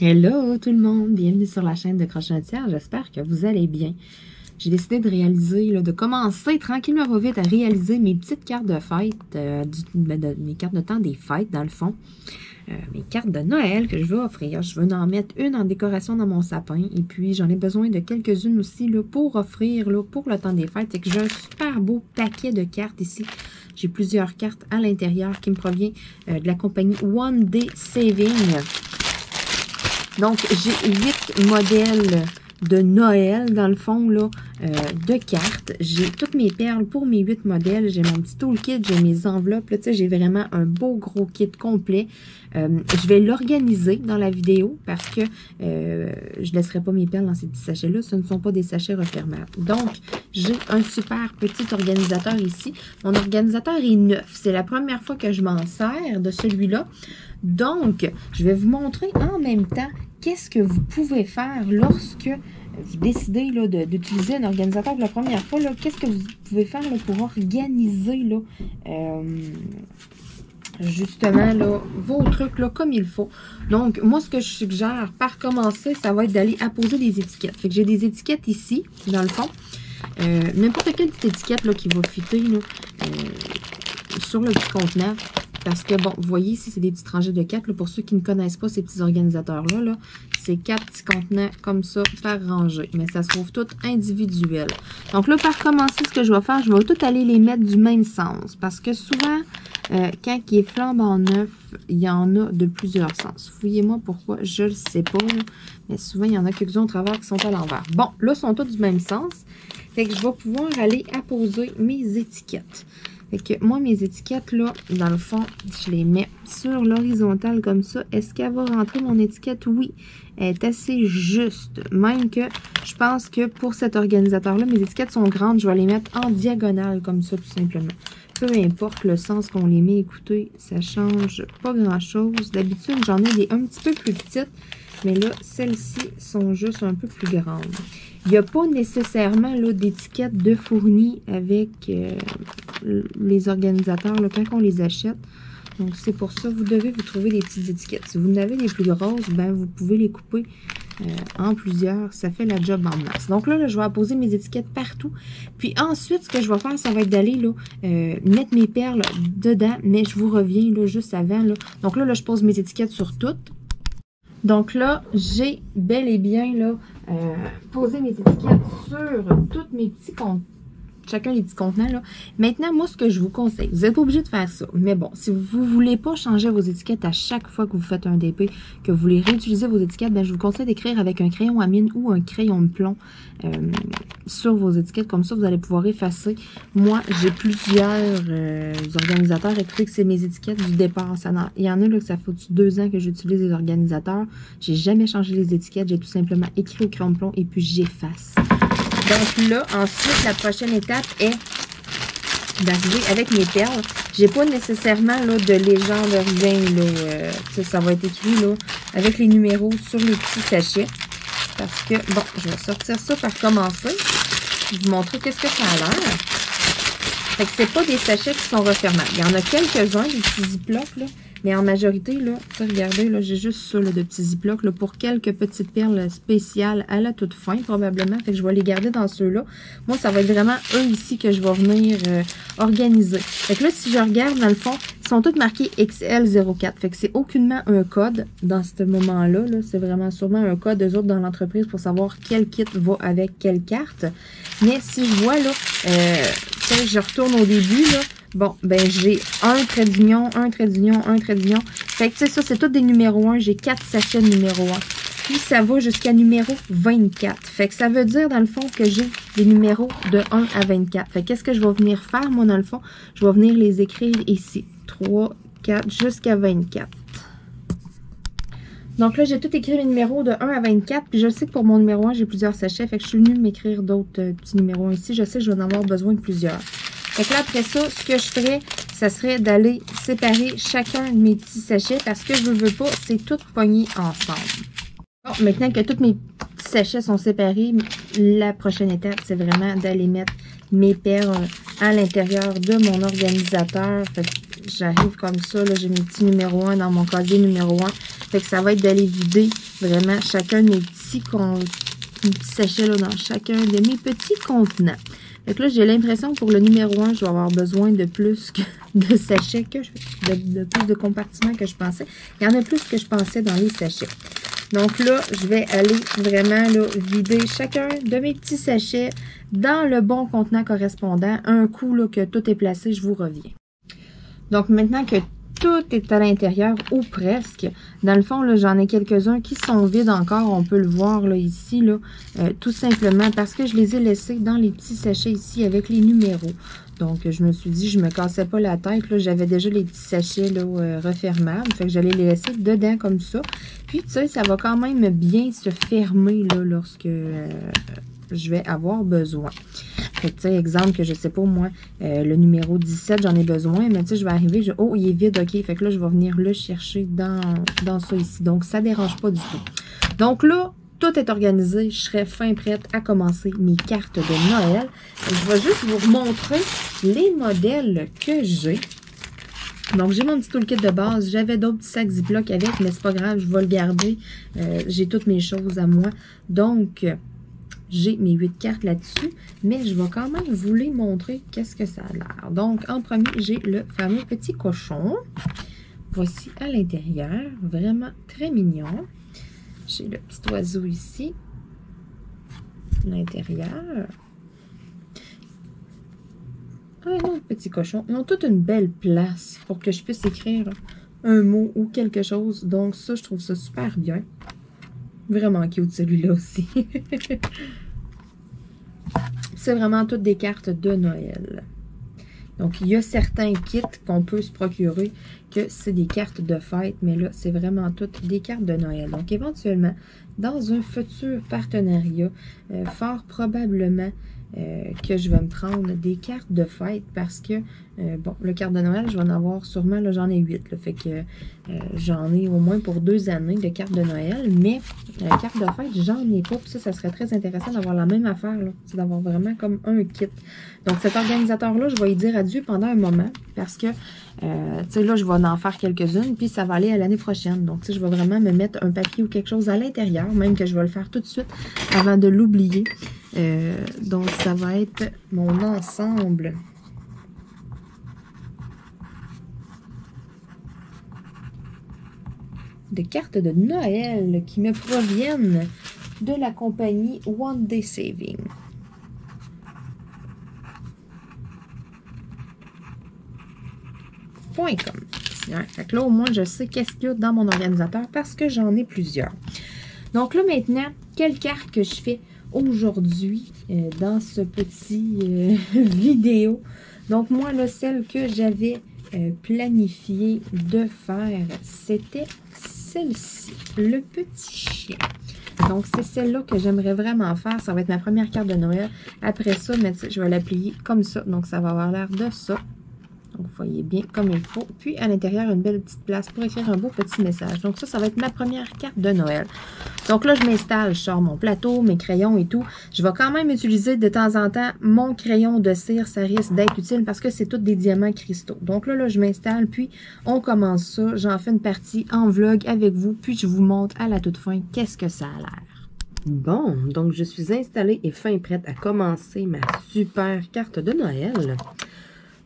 Hello tout le monde, bienvenue sur la chaîne de Crochetière, j'espère que vous allez bien. J'ai décidé de réaliser, de commencer tranquillement pas vite à réaliser mes petites cartes de fête, mes cartes de temps des fêtes dans le fond. Mes cartes de Noël que je veux offrir. Je veux en mettre une en décoration dans mon sapin et puis j'en ai besoin de quelques-unes aussi là, pour offrir pour le temps des fêtes. C'est que j'ai un super beau paquet de cartes ici. J'ai plusieurs cartes à l'intérieur qui me proviennent de la compagnie One Day Saving. Donc, j'ai 8 modèles de Noël, dans le fond, là, de cartes. J'ai toutes mes perles pour mes 8 modèles. J'ai mon petit toolkit, j'ai mes enveloppes. Là, tu sais, j'ai vraiment un beau gros kit complet. Je vais l'organiser dans la vidéo parce que je ne laisserai pas mes perles dans ces petits sachets-là. Ce ne sont pas des sachets refermables. Donc, j'ai un super petit organisateur ici. Mon organisateur est neuf. C'est la première fois que je m'en sers de celui-là. Donc, je vais vous montrer en même temps qu'est-ce que vous pouvez faire lorsque vous décidez d'utiliser un organisateur pour la première fois. Qu'est-ce que vous pouvez faire là, pour organiser justement vos trucs comme il faut. Donc, moi, ce que je suggère par commencer, ça va être d'aller apposer des étiquettes. Fait que j'ai des étiquettes ici, dans le fond. N'importe quelle petite étiquette là, qui va fitter sur le petit contenant. Parce que, bon, vous voyez ici, c'est des petites rangées de 4. Là, pour ceux qui ne connaissent pas ces petits organisateurs-là, c'est 4 petits contenants comme ça par rangée. Mais ça se trouve tout individuel. Donc là, par commencer, ce que je vais faire, je vais tout aller les mettre du même sens. Parce que souvent, quand il est flambant neuf, il y en a de plusieurs sens. Fouillez-moi pourquoi, je ne le sais pas. Là, mais souvent, il y en a quelques-uns au travers qui sont à l'envers. Bon, là, ils sont tous du même sens. Fait que je vais pouvoir aller apposer mes étiquettes. Fait que moi, mes étiquettes, là, dans le fond, je les mets sur l'horizontale comme ça. Est-ce qu'elle va rentrer mon étiquette? Oui, elle est assez juste. Même que je pense que pour cet organisateur-là, mes étiquettes sont grandes. Je vais les mettre en diagonale comme ça, tout simplement. Peu importe le sens qu'on les met, écoutez, ça change pas grand-chose. D'habitude, j'en ai des un petit peu plus petites. Mais là, celles-ci sont juste un peu plus grandes. Il n'y a pas nécessairement d'étiquette de fournie avec les organisateurs là, quand on les achète. Donc, c'est pour ça que vous devez vous trouver des petites étiquettes. Si vous en avez des plus grosses, ben, vous pouvez les couper en plusieurs. Ça fait la job en masse. Donc là, je vais apposer mes étiquettes partout. Puis ensuite, ce que je vais faire, ça va être d'aller mettre mes perles dedans. Mais je vous reviens juste avant. Donc là, je pose mes étiquettes sur toutes. Donc là, j'ai bel et bien posé mes étiquettes sur tous mes petits comptes. Chacun les petits contenants, là. Maintenant, moi, ce que je vous conseille, vous n'êtes pas obligé de faire ça. Mais bon, si vous ne voulez pas changer vos étiquettes à chaque fois que vous faites un DP, que vous voulez réutiliser vos étiquettes, ben, je vous conseille d'écrire avec un crayon à mine ou un crayon de plomb sur vos étiquettes. Comme ça, vous allez pouvoir effacer. Moi, j'ai plusieurs organisateurs. Écoutez que c'est mes étiquettes du départ. Il y en a là, que ça fait 2 ans que j'utilise les organisateurs. J'ai jamais changé les étiquettes. J'ai tout simplement écrit au crayon de plomb et puis j'efface. Donc là, ensuite, la prochaine étape est d'arriver avec mes perles. J'ai pas nécessairement de légende, rien. Ça va être écrit avec les numéros sur les petits sachets. Parce que, bon, je vais sortir ça par commencer. Je vais vous montrer qu'est-ce que ça a l'air. Fait que c'est pas des sachets qui sont refermables. Il y en a quelques-uns, des petits ziplocs, là. Mais en majorité, regardez, j'ai juste ça de petits ziplocs pour quelques petites perles spéciales à la toute fin, probablement. Fait que je vais les garder dans ceux-là. Moi, ça va être vraiment eux ici que je vais venir organiser. Fait que là, si je regarde, dans le fond, ils sont tous marqués XL04. Fait que c'est aucunement un code dans ce moment-là. C'est vraiment sûrement un code d'eux autres dans l'entreprise pour savoir quel kit va avec quelle carte. Mais si je vois, je retourne au début, bon, ben j'ai un trait d'union, un trait d'union, un trait d'union. Fait que ça, c'est tous des numéros 1. J'ai 4 sachets de numéro 1. Puis ça va jusqu'à numéro 24. Fait que ça veut dire, dans le fond, que j'ai des numéros de 1 à 24. Fait que qu'est-ce que je vais venir faire, moi, dans le fond? Je vais venir les écrire ici. 3, 4, jusqu'à 24. Donc là, j'ai tout écrit les numéros de 1 à 24. Puis je sais que pour mon numéro 1, j'ai plusieurs sachets. Fait que je suis venue m'écrire d'autres petits numéros ici. Je sais que je vais en avoir besoin de plusieurs. Fait que là, après ça, ce que je ferais, ça serait d'aller séparer chacun de mes petits sachets parce que je veux pas, c'est tout pogné ensemble. Bon, maintenant que tous mes petits sachets sont séparés, la prochaine étape, c'est vraiment d'aller mettre mes perles à l'intérieur de mon organisateur. Fait que j'arrive comme ça, j'ai mes petits numéros 1 dans mon casier numéro 1. Fait que ça va être d'aller vider vraiment chacun de mes petits sachets là, dans chacun de mes petits contenants. Fait que là, j'ai l'impression que pour le numéro 1, je vais avoir besoin de plus que de sachets, de plus de compartiments que je pensais. Il y en a plus que je pensais dans les sachets. Donc là, je vais aller vraiment là, vider chacun de mes petits sachets dans le bon contenant correspondant. Un coup là, que tout est placé, je vous reviens. Donc maintenant que tout est à l'intérieur, ou presque. Dans le fond, là, j'en ai quelques-uns qui sont vides encore. On peut le voir là, ici, là, tout simplement parce que je les ai laissés dans les petits sachets ici avec les numéros. Donc, je me suis dit, je me cassais pas la tête. J'avais déjà les petits sachets là, refermables. Fait que j'allais les laisser dedans comme ça. Puis, tu sais, ça va quand même bien se fermer là, lorsque je vais avoir besoin. Fait que, tu sais, exemple que je sais pas, moi, le numéro 17, j'en ai besoin, mais tu sais, je vais arriver, oh, il est vide, ok. Fait que là, je vais venir le chercher dans ça ici. Donc, ça dérange pas du tout. Donc là, tout est organisé. Je serai fin prête à commencer mes cartes de Noël. Je vais juste vous montrer les modèles que j'ai. Donc, j'ai mon petit toolkit de base. J'avais d'autres petits sacs Ziploc avec, mais c'est pas grave, je vais le garder. J'ai toutes mes choses à moi. Donc, j'ai mes 8 cartes là-dessus, mais je vais quand même vous les montrer qu'est-ce que ça a l'air. Donc, en premier, j'ai le fameux petit cochon. Voici à l'intérieur, vraiment très mignon. J'ai le petit oiseau ici, à l'intérieur. Ah non, petit cochon. Ils ont toute une belle place pour que je puisse écrire un mot ou quelque chose. Donc ça, je trouve ça super bien. Vraiment cute celui-là aussi. C'est vraiment toutes des cartes de Noël. Donc, il y a certains kits qu'on peut se procurer que c'est des cartes de fête, mais là, c'est vraiment toutes des cartes de Noël. Donc, éventuellement, dans un futur partenariat, fort probablement que je vais me prendre des cartes de fête parce que, bon, le carte de Noël, je vais en avoir sûrement, là, j'en ai 8. Là, fait que j'en ai au moins pour 2 années de cartes de Noël, mais carte de fête, j'en ai pas. Puis ça serait très intéressant d'avoir la même affaire, c'est d'avoir vraiment comme un kit. Donc, cet organisateur-là, je vais y dire adieu pendant un moment parce que, tu sais, là, je vais en faire quelques-unes, puis ça va aller à l'année prochaine. Donc, tu sais, je vais vraiment me mettre un papier ou quelque chose à l'intérieur, même que je vais le faire tout de suite avant de l'oublier. Donc, ça va être mon ensemble de cartes de Noël qui me proviennent de la compagnie One Day Saving. .com. Fait que là, au moins, je sais qu'est-ce qu'il y a dans mon organisateur parce que j'en ai plusieurs. Donc là, maintenant, quelle carte que je fais aujourd'hui dans ce petit vidéo. Donc, moi, là, celle que j'avais planifié de faire, c'était celle-ci, le petit chien. Donc, c'est celle-là que j'aimerais vraiment faire. Ça va être ma première carte de Noël. Après ça, mais je vais la plier comme ça. Donc, ça va avoir l'air de ça. Donc, vous voyez bien comme il faut. Puis, à l'intérieur, une belle petite place pour écrire un beau petit message. Donc, ça va être ma première carte de Noël. Donc là, je m'installe, je sors mon plateau, mes crayons et tout. Je vais quand même utiliser de temps en temps mon crayon de cire. Ça risque d'être utile parce que c'est tous des diamants cristaux. Donc là, je m'installe, puis on commence ça. J'en fais une partie en vlog avec vous, puis je vous montre à la toute fin qu'est-ce que ça a l'air. Bon, donc je suis installée et fin prête à commencer ma super carte de Noël.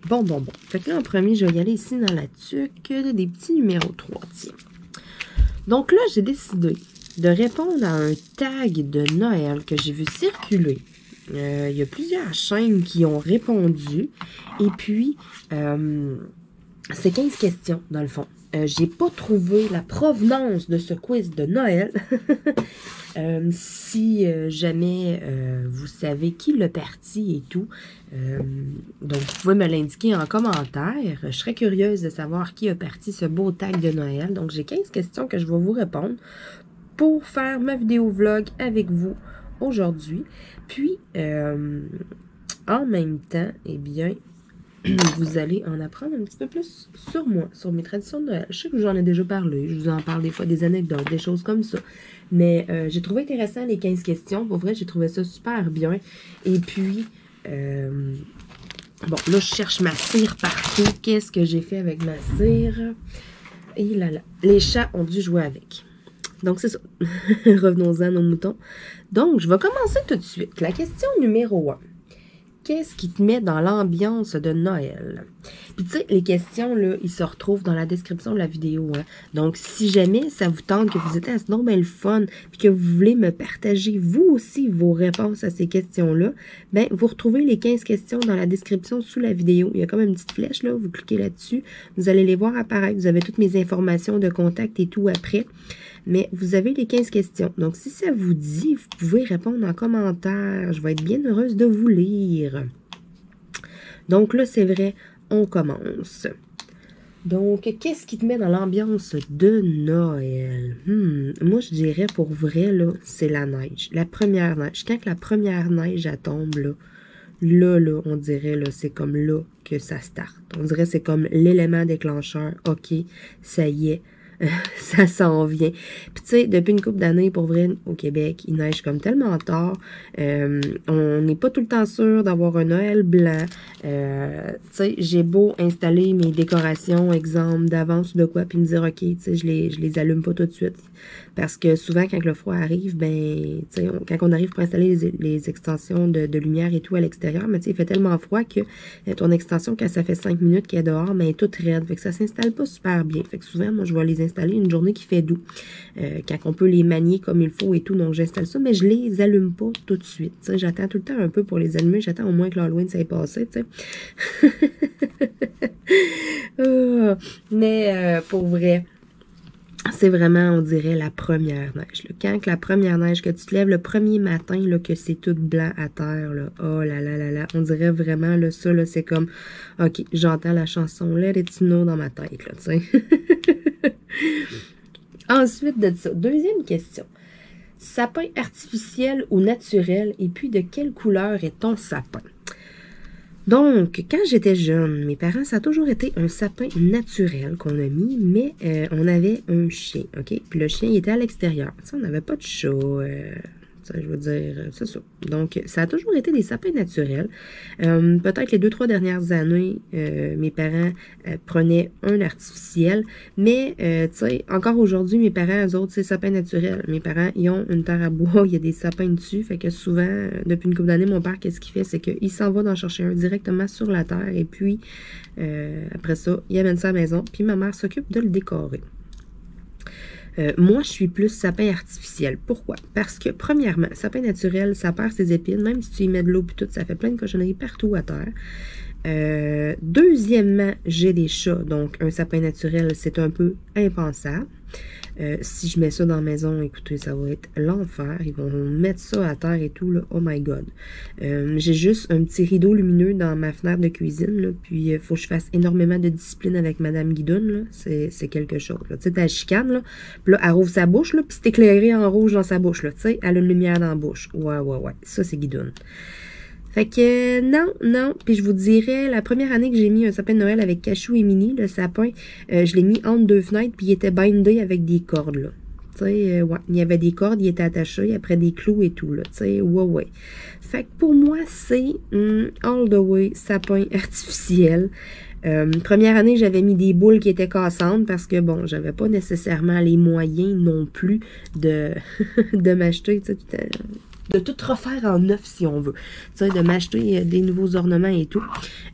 Bon. Fait que là, en premier, je vais y aller ici dans la tuque des petits numéros 3. Tiens. Donc là, j'ai décidé de répondre à un tag de Noël que j'ai vu circuler. Il y a plusieurs chaînes qui ont répondu. Et puis, c'est 15 questions, dans le fond. J'ai pas trouvé la provenance de ce quiz de Noël. Si jamais vous savez qui l'a parti et tout, donc vous pouvez me l'indiquer en commentaire. Je serais curieuse de savoir qui a parti ce beau tag de Noël. Donc j'ai 15 questions que je vais vous répondre pour faire ma vidéo vlog avec vous aujourd'hui. Puis, en même temps, eh bien, vous allez en apprendre un petit peu plus sur moi, sur mes traditions de Noël. Je sais que j'en ai déjà parlé, je vous en parle des fois, des anecdotes, des choses comme ça. Mais j'ai trouvé intéressant les 15 questions. Pour vrai, j'ai trouvé ça super bien. Et puis, bon, là, je cherche ma cire partout. Qu'est-ce que j'ai fait avec ma cire? Et là, les chats ont dû jouer avec. Donc, c'est ça. Revenons-en à nos moutons. Donc, je vais commencer tout de suite. La question numéro 1. Qu'est-ce qui te met dans l'ambiance de Noël? Puis, tu sais, les questions, là, ils se retrouvent dans la description de la vidéo. Hein? Donc, si jamais ça vous tente, que vous êtes à ce nom, ben, le fun, puis que vous voulez me partager, vous aussi, vos réponses à ces questions-là, ben, vous retrouvez les 15 questions dans la description sous la vidéo. Il y a comme une petite flèche, là, vous cliquez là-dessus, vous allez les voir apparaître. Vous avez toutes mes informations de contact et tout après. Mais vous avez les 15 questions. Donc, si ça vous dit, vous pouvez répondre en commentaire. Je vais être bien heureuse de vous lire. Donc là, c'est vrai, on commence. Donc, qu'est-ce qui te met dans l'ambiance de Noël? Moi, je dirais pour vrai, là, c'est la neige. La première neige. Quand la première neige, elle tombe, là, on dirait, là, c'est comme là que ça starte. On dirait c'est comme l'élément déclencheur. OK, ça y est. Ça s'en vient. Puis tu sais, depuis une couple d'années, pour vrai, au Québec, il neige comme tellement tard. On n'est pas tout le temps sûr d'avoir un Noël blanc. Tu sais, j'ai beau installer mes décorations, exemple, d'avance ou de quoi, puis me dire, OK, tu sais, je les allume pas tout de suite. Parce que souvent, quand le froid arrive, ben, tu sais, quand on arrive pour installer les extensions de lumière et tout à l'extérieur, mais tu sais, il fait tellement froid que ton extension, quand ça fait 5 minutes qu'elle est dehors, mais elle est toute raide. Fait que ça s'installe pas super bien. Fait que souvent, moi, je vais les installer une journée qui fait doux. Quand on peut les manier comme il faut et tout, donc j'installe ça, mais je les allume pas tout de suite. Tu sais, j'attends tout le temps un peu pour les allumer. J'attends au moins que l'Halloween s'est passé, tu sais. Mais pour vrai, c'est vraiment, on dirait, la première neige. Là. Quand la première neige, que tu te lèves le premier matin, là, que c'est tout blanc à terre, là, oh là là là là, on dirait vraiment, là, ça, là, c'est comme, OK, j'entends la chanson Let It Snow dans ma tête, là, tu sais. Ensuite de ça, deuxième question. Sapin artificiel ou naturel, et puis de quelle couleur est ton sapin? Donc, quand j'étais jeune, mes parents, ça a toujours été un sapin naturel qu'on a mis, mais on avait un chien, OK? Puis le chien, il était à l'extérieur. On n'avait pas de chat, je veux dire, c'est ça. Donc, ça a toujours été des sapins naturels. Peut-être les 2-3 dernières années, mes parents prenaient un artificiel, mais, tu sais, encore aujourd'hui, mes parents, eux autres, c'est sapin naturel. Mes parents, ils ont une terre à bois, il y a des sapins dessus, fait que souvent, depuis une couple d'années, mon père, qu'est-ce qu'il fait? C'est qu'il s'en va d'en chercher un directement sur la terre, et puis, après ça, il amène ça à la maison, puis ma mère s'occupe de le décorer. Moi, je suis plus sapin artificiel. Pourquoi? Parce que, premièrement, sapin naturel, ça perd ses épines. Même si tu y mets de l'eau et tout, ça fait plein de cochonneries partout à terre. Deuxièmement, j'ai des chats. Donc, un sapin naturel, c'est un peu impensable. Si je mets ça dans la maison, écoutez, ça va être l'enfer. Ils vont mettre ça à terre et tout, là. Oh my God. J'ai juste un petit rideau lumineux dans ma fenêtre de cuisine, là. Puis, il faut que je fasse énormément de discipline avec Madame Guidoune, là. C'est quelque chose, là. Tu sais, t'as la chicane, là. Puis là, elle rouvre sa bouche, là. Puis c'est éclairé en rouge dans sa bouche, là. Tu sais, elle a une lumière dans la bouche. Ouais. Ça, c'est Guidoune. Fait que, non. Puis je vous dirais, la première année que j'ai mis un sapin de Noël avec Cachou et Minnie, le sapin, je l'ai mis entre 2 fenêtres, puis il était bindé avec des cordes, là. Tu sais, ouais, il y avait des cordes, il était attaché, après des clous et tout, là. Tu sais, ouais. Fait que pour moi, c'est all the way sapin artificiel. Première année, j'avais mis des boules qui étaient cassantes parce que, bon, j'avais pas nécessairement les moyens non plus de m'acheter, tu sais, de tout refaire en neuf, si on veut. Tu sais, de m'acheter des nouveaux ornements et tout.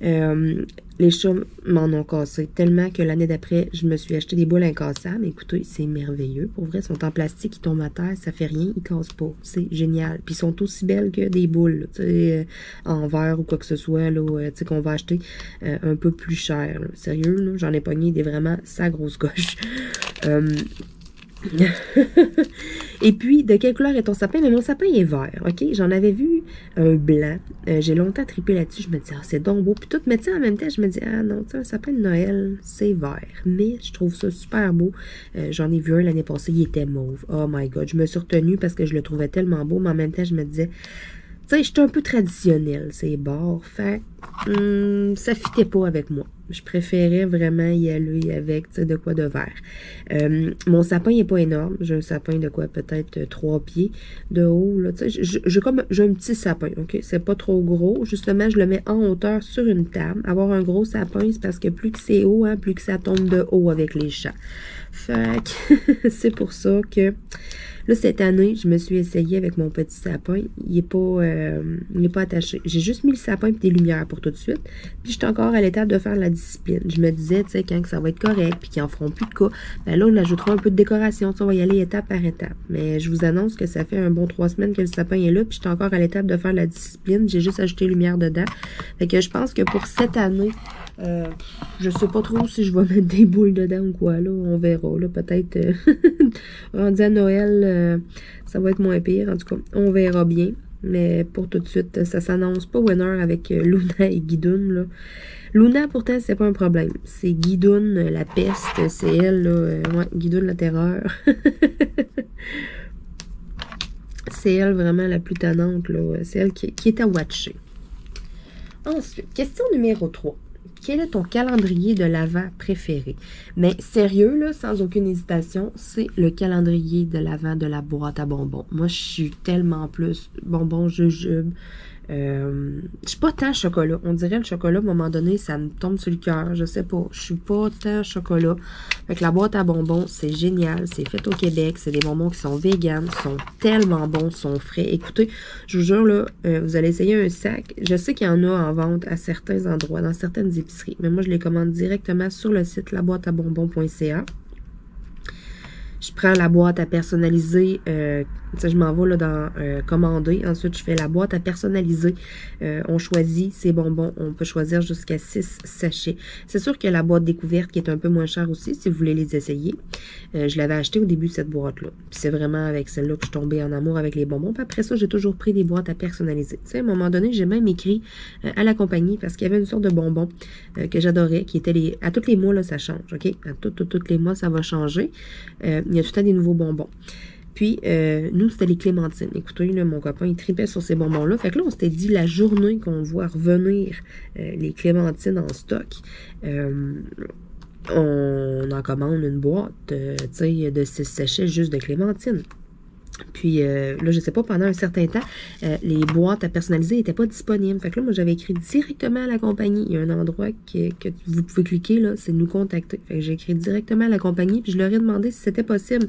Les chats m'en ont cassé tellement que l'année d'après, je me suis acheté des boules incassables. Écoutez, c'est merveilleux. Pour vrai, ils sont en plastique, ils tombent à terre, ça fait rien, ils cassent pas. C'est génial. Puis ils sont aussi belles que des boules, tu sais, en verre ou quoi que ce soit, là, tu sais, qu'on va acheter un peu plus cher. Là. Sérieux, là, j'en ai pogné des vraiment sa grosse coche. Et puis, de quelle couleur est ton sapin? Mais mon sapin est vert, OK? J'en avais vu un blanc. J'ai longtemps trippé là-dessus. Je me dis, ah, c'est donc beau. Puis tout, mais tu sais, en même temps, je me dis, ah non, tu sais, un sapin de Noël, c'est vert. Mais je trouve ça super beau. J'en ai vu un l'année passée, il était mauve. Oh my God. Je me suis retenue parce que je le trouvais tellement beau. Mais en même temps, je me disais, tu sais, j'étais un peu traditionnelle, ces bords. Fait ça fitait pas avec moi. Je préférais vraiment y aller avec, tu sais, de quoi de vert. Mon sapin n'est pas énorme. J'ai un sapin de quoi, peut-être 3 pieds de haut, là. Tu sais, j'ai un petit sapin, OK? C'est pas trop gros. Justement, je le mets en hauteur sur une table. Avoir un gros sapin, c'est parce que plus que c'est haut, hein, plus que ça tombe de haut avec les chats. Fait que c'est pour ça que là, cette année, je me suis essayée avec mon petit sapin. Il n'est pas attaché. J'ai juste mis le sapin et des lumières pour tout de suite. Puis, j'étais encore à l'étape de faire la discipline. Je me disais, tu sais, quand ça va être correct puis qu'ils en feront plus de cas, ben là, on ajoutera un peu de décoration. Tu sais, on va y aller étape par étape. Mais je vous annonce que ça fait un bon 3 semaines que le sapin est là. Puis, j'étais encore à l'étape de faire la discipline. J'ai juste ajouté lumière dedans. Fait que je pense que pour cette année, je sais pas trop si je vais mettre des boules dedans ou quoi, là. On verra, là. Peut-être rendu à Noël, ça va être moins pire. En tout cas, on verra bien. Mais pour tout de suite, ça s'annonce pas winner avec Luna et Guidoune, là. Luna, pourtant, c'est pas un problème. C'est Guidoune, la peste. C'est elle, là. Ouais, Guidoune, la terreur. C'est elle, vraiment, la plus tannante, là. C'est elle qui est à watcher. Ensuite, question numéro 3. Quel est ton calendrier de l'Avent préféré? Mais sérieux, là, sans aucune hésitation, c'est le calendrier de l'Avent de la boîte à bonbons. Moi, je suis tellement plus bonbons, jujubes. Je suis pas tant chocolat. On dirait le chocolat, à un moment donné, ça me tombe sur le cœur. Je sais pas. Je suis pas tant chocolat. Fait que la boîte à bonbons, c'est génial. C'est fait au Québec. C'est des bonbons qui sont véganes, sont tellement bons, sont frais. Écoutez, je vous jure, là, vous allez essayer un sac. Je sais qu'il y en a en vente à certains endroits, dans certaines épiceries. Mais moi, je les commande directement sur le site laboîteabonbons.ca. Je prends la boîte à personnaliser, je m'en vais là dans commander. Ensuite, je fais la boîte à personnaliser. On choisit ces bonbons. On peut choisir jusqu'à 6 sachets. C'est sûr que la boîte découverte qui est un peu moins chère aussi, si vous voulez les essayer. Je l'avais acheté au début de cette boîte-là. Puis c'est vraiment avec celle-là que je suis tombée en amour avec les bonbons. Puis après ça, j'ai toujours pris des boîtes à personnaliser. Tu sais, à un moment donné, j'ai même écrit à la compagnie parce qu'il y avait une sorte de bonbons que j'adorais, qui étaient à tous les mois, là, ça change, OK? À tous les mois, ça va changer. Il y a tout le temps des nouveaux bonbons. Puis, nous, c'était les clémentines. Écoutez, là, mon copain, il tripait sur ces bonbons-là. Fait que là, on s'était dit, la journée qu'on voit revenir les clémentines en stock, on en commande une boîte, tu sais, de 6 sachets juste de clémentines. Puis là, je sais pas, pendant un certain temps, les boîtes à personnaliser n'étaient pas disponibles. Fait que là, moi, j'avais écrit directement à la compagnie. Il y a un endroit que vous pouvez cliquer, là, c'est nous contacter. Fait que j'ai écrit directement à la compagnie, puis je leur ai demandé si c'était possible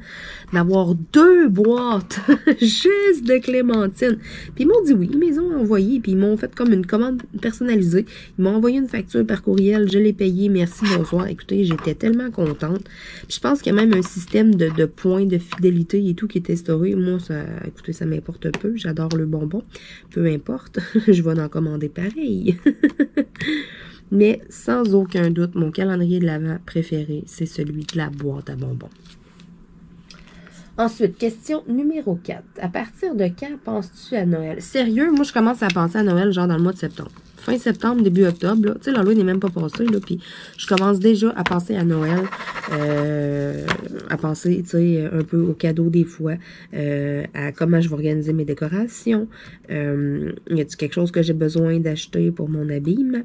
d'avoir 2 boîtes juste de clémentine. Puis ils m'ont dit oui, ils me les ont envoyées, puis ils m'ont fait comme une commande personnalisée. Ils m'ont envoyé une facture par courriel, je l'ai payée, merci, bonsoir. Écoutez, j'étais tellement contente. Puis je pense qu'il y a même un système de points de fidélité et tout qui est instauré. Moi, écoutez, ça m'importe peu. J'adore le bonbon. Peu importe. Je vais en commander pareil. Mais sans aucun doute, mon calendrier de l'Avent préféré, c'est celui de la boîte à bonbons. Ensuite, question numéro 4. À partir de quand penses-tu à Noël? Sérieux, moi, je commence à penser à Noël, genre dans le mois de septembre. Fin septembre, début octobre, là. Tu sais, l'Halloween n'est même pas passé, là. Puis, je commence déjà à penser à Noël, à penser, tu sais, un peu aux cadeaux des fois, à comment je vais organiser mes décorations. Y a-t-il quelque chose que j'ai besoin d'acheter pour mon habillement?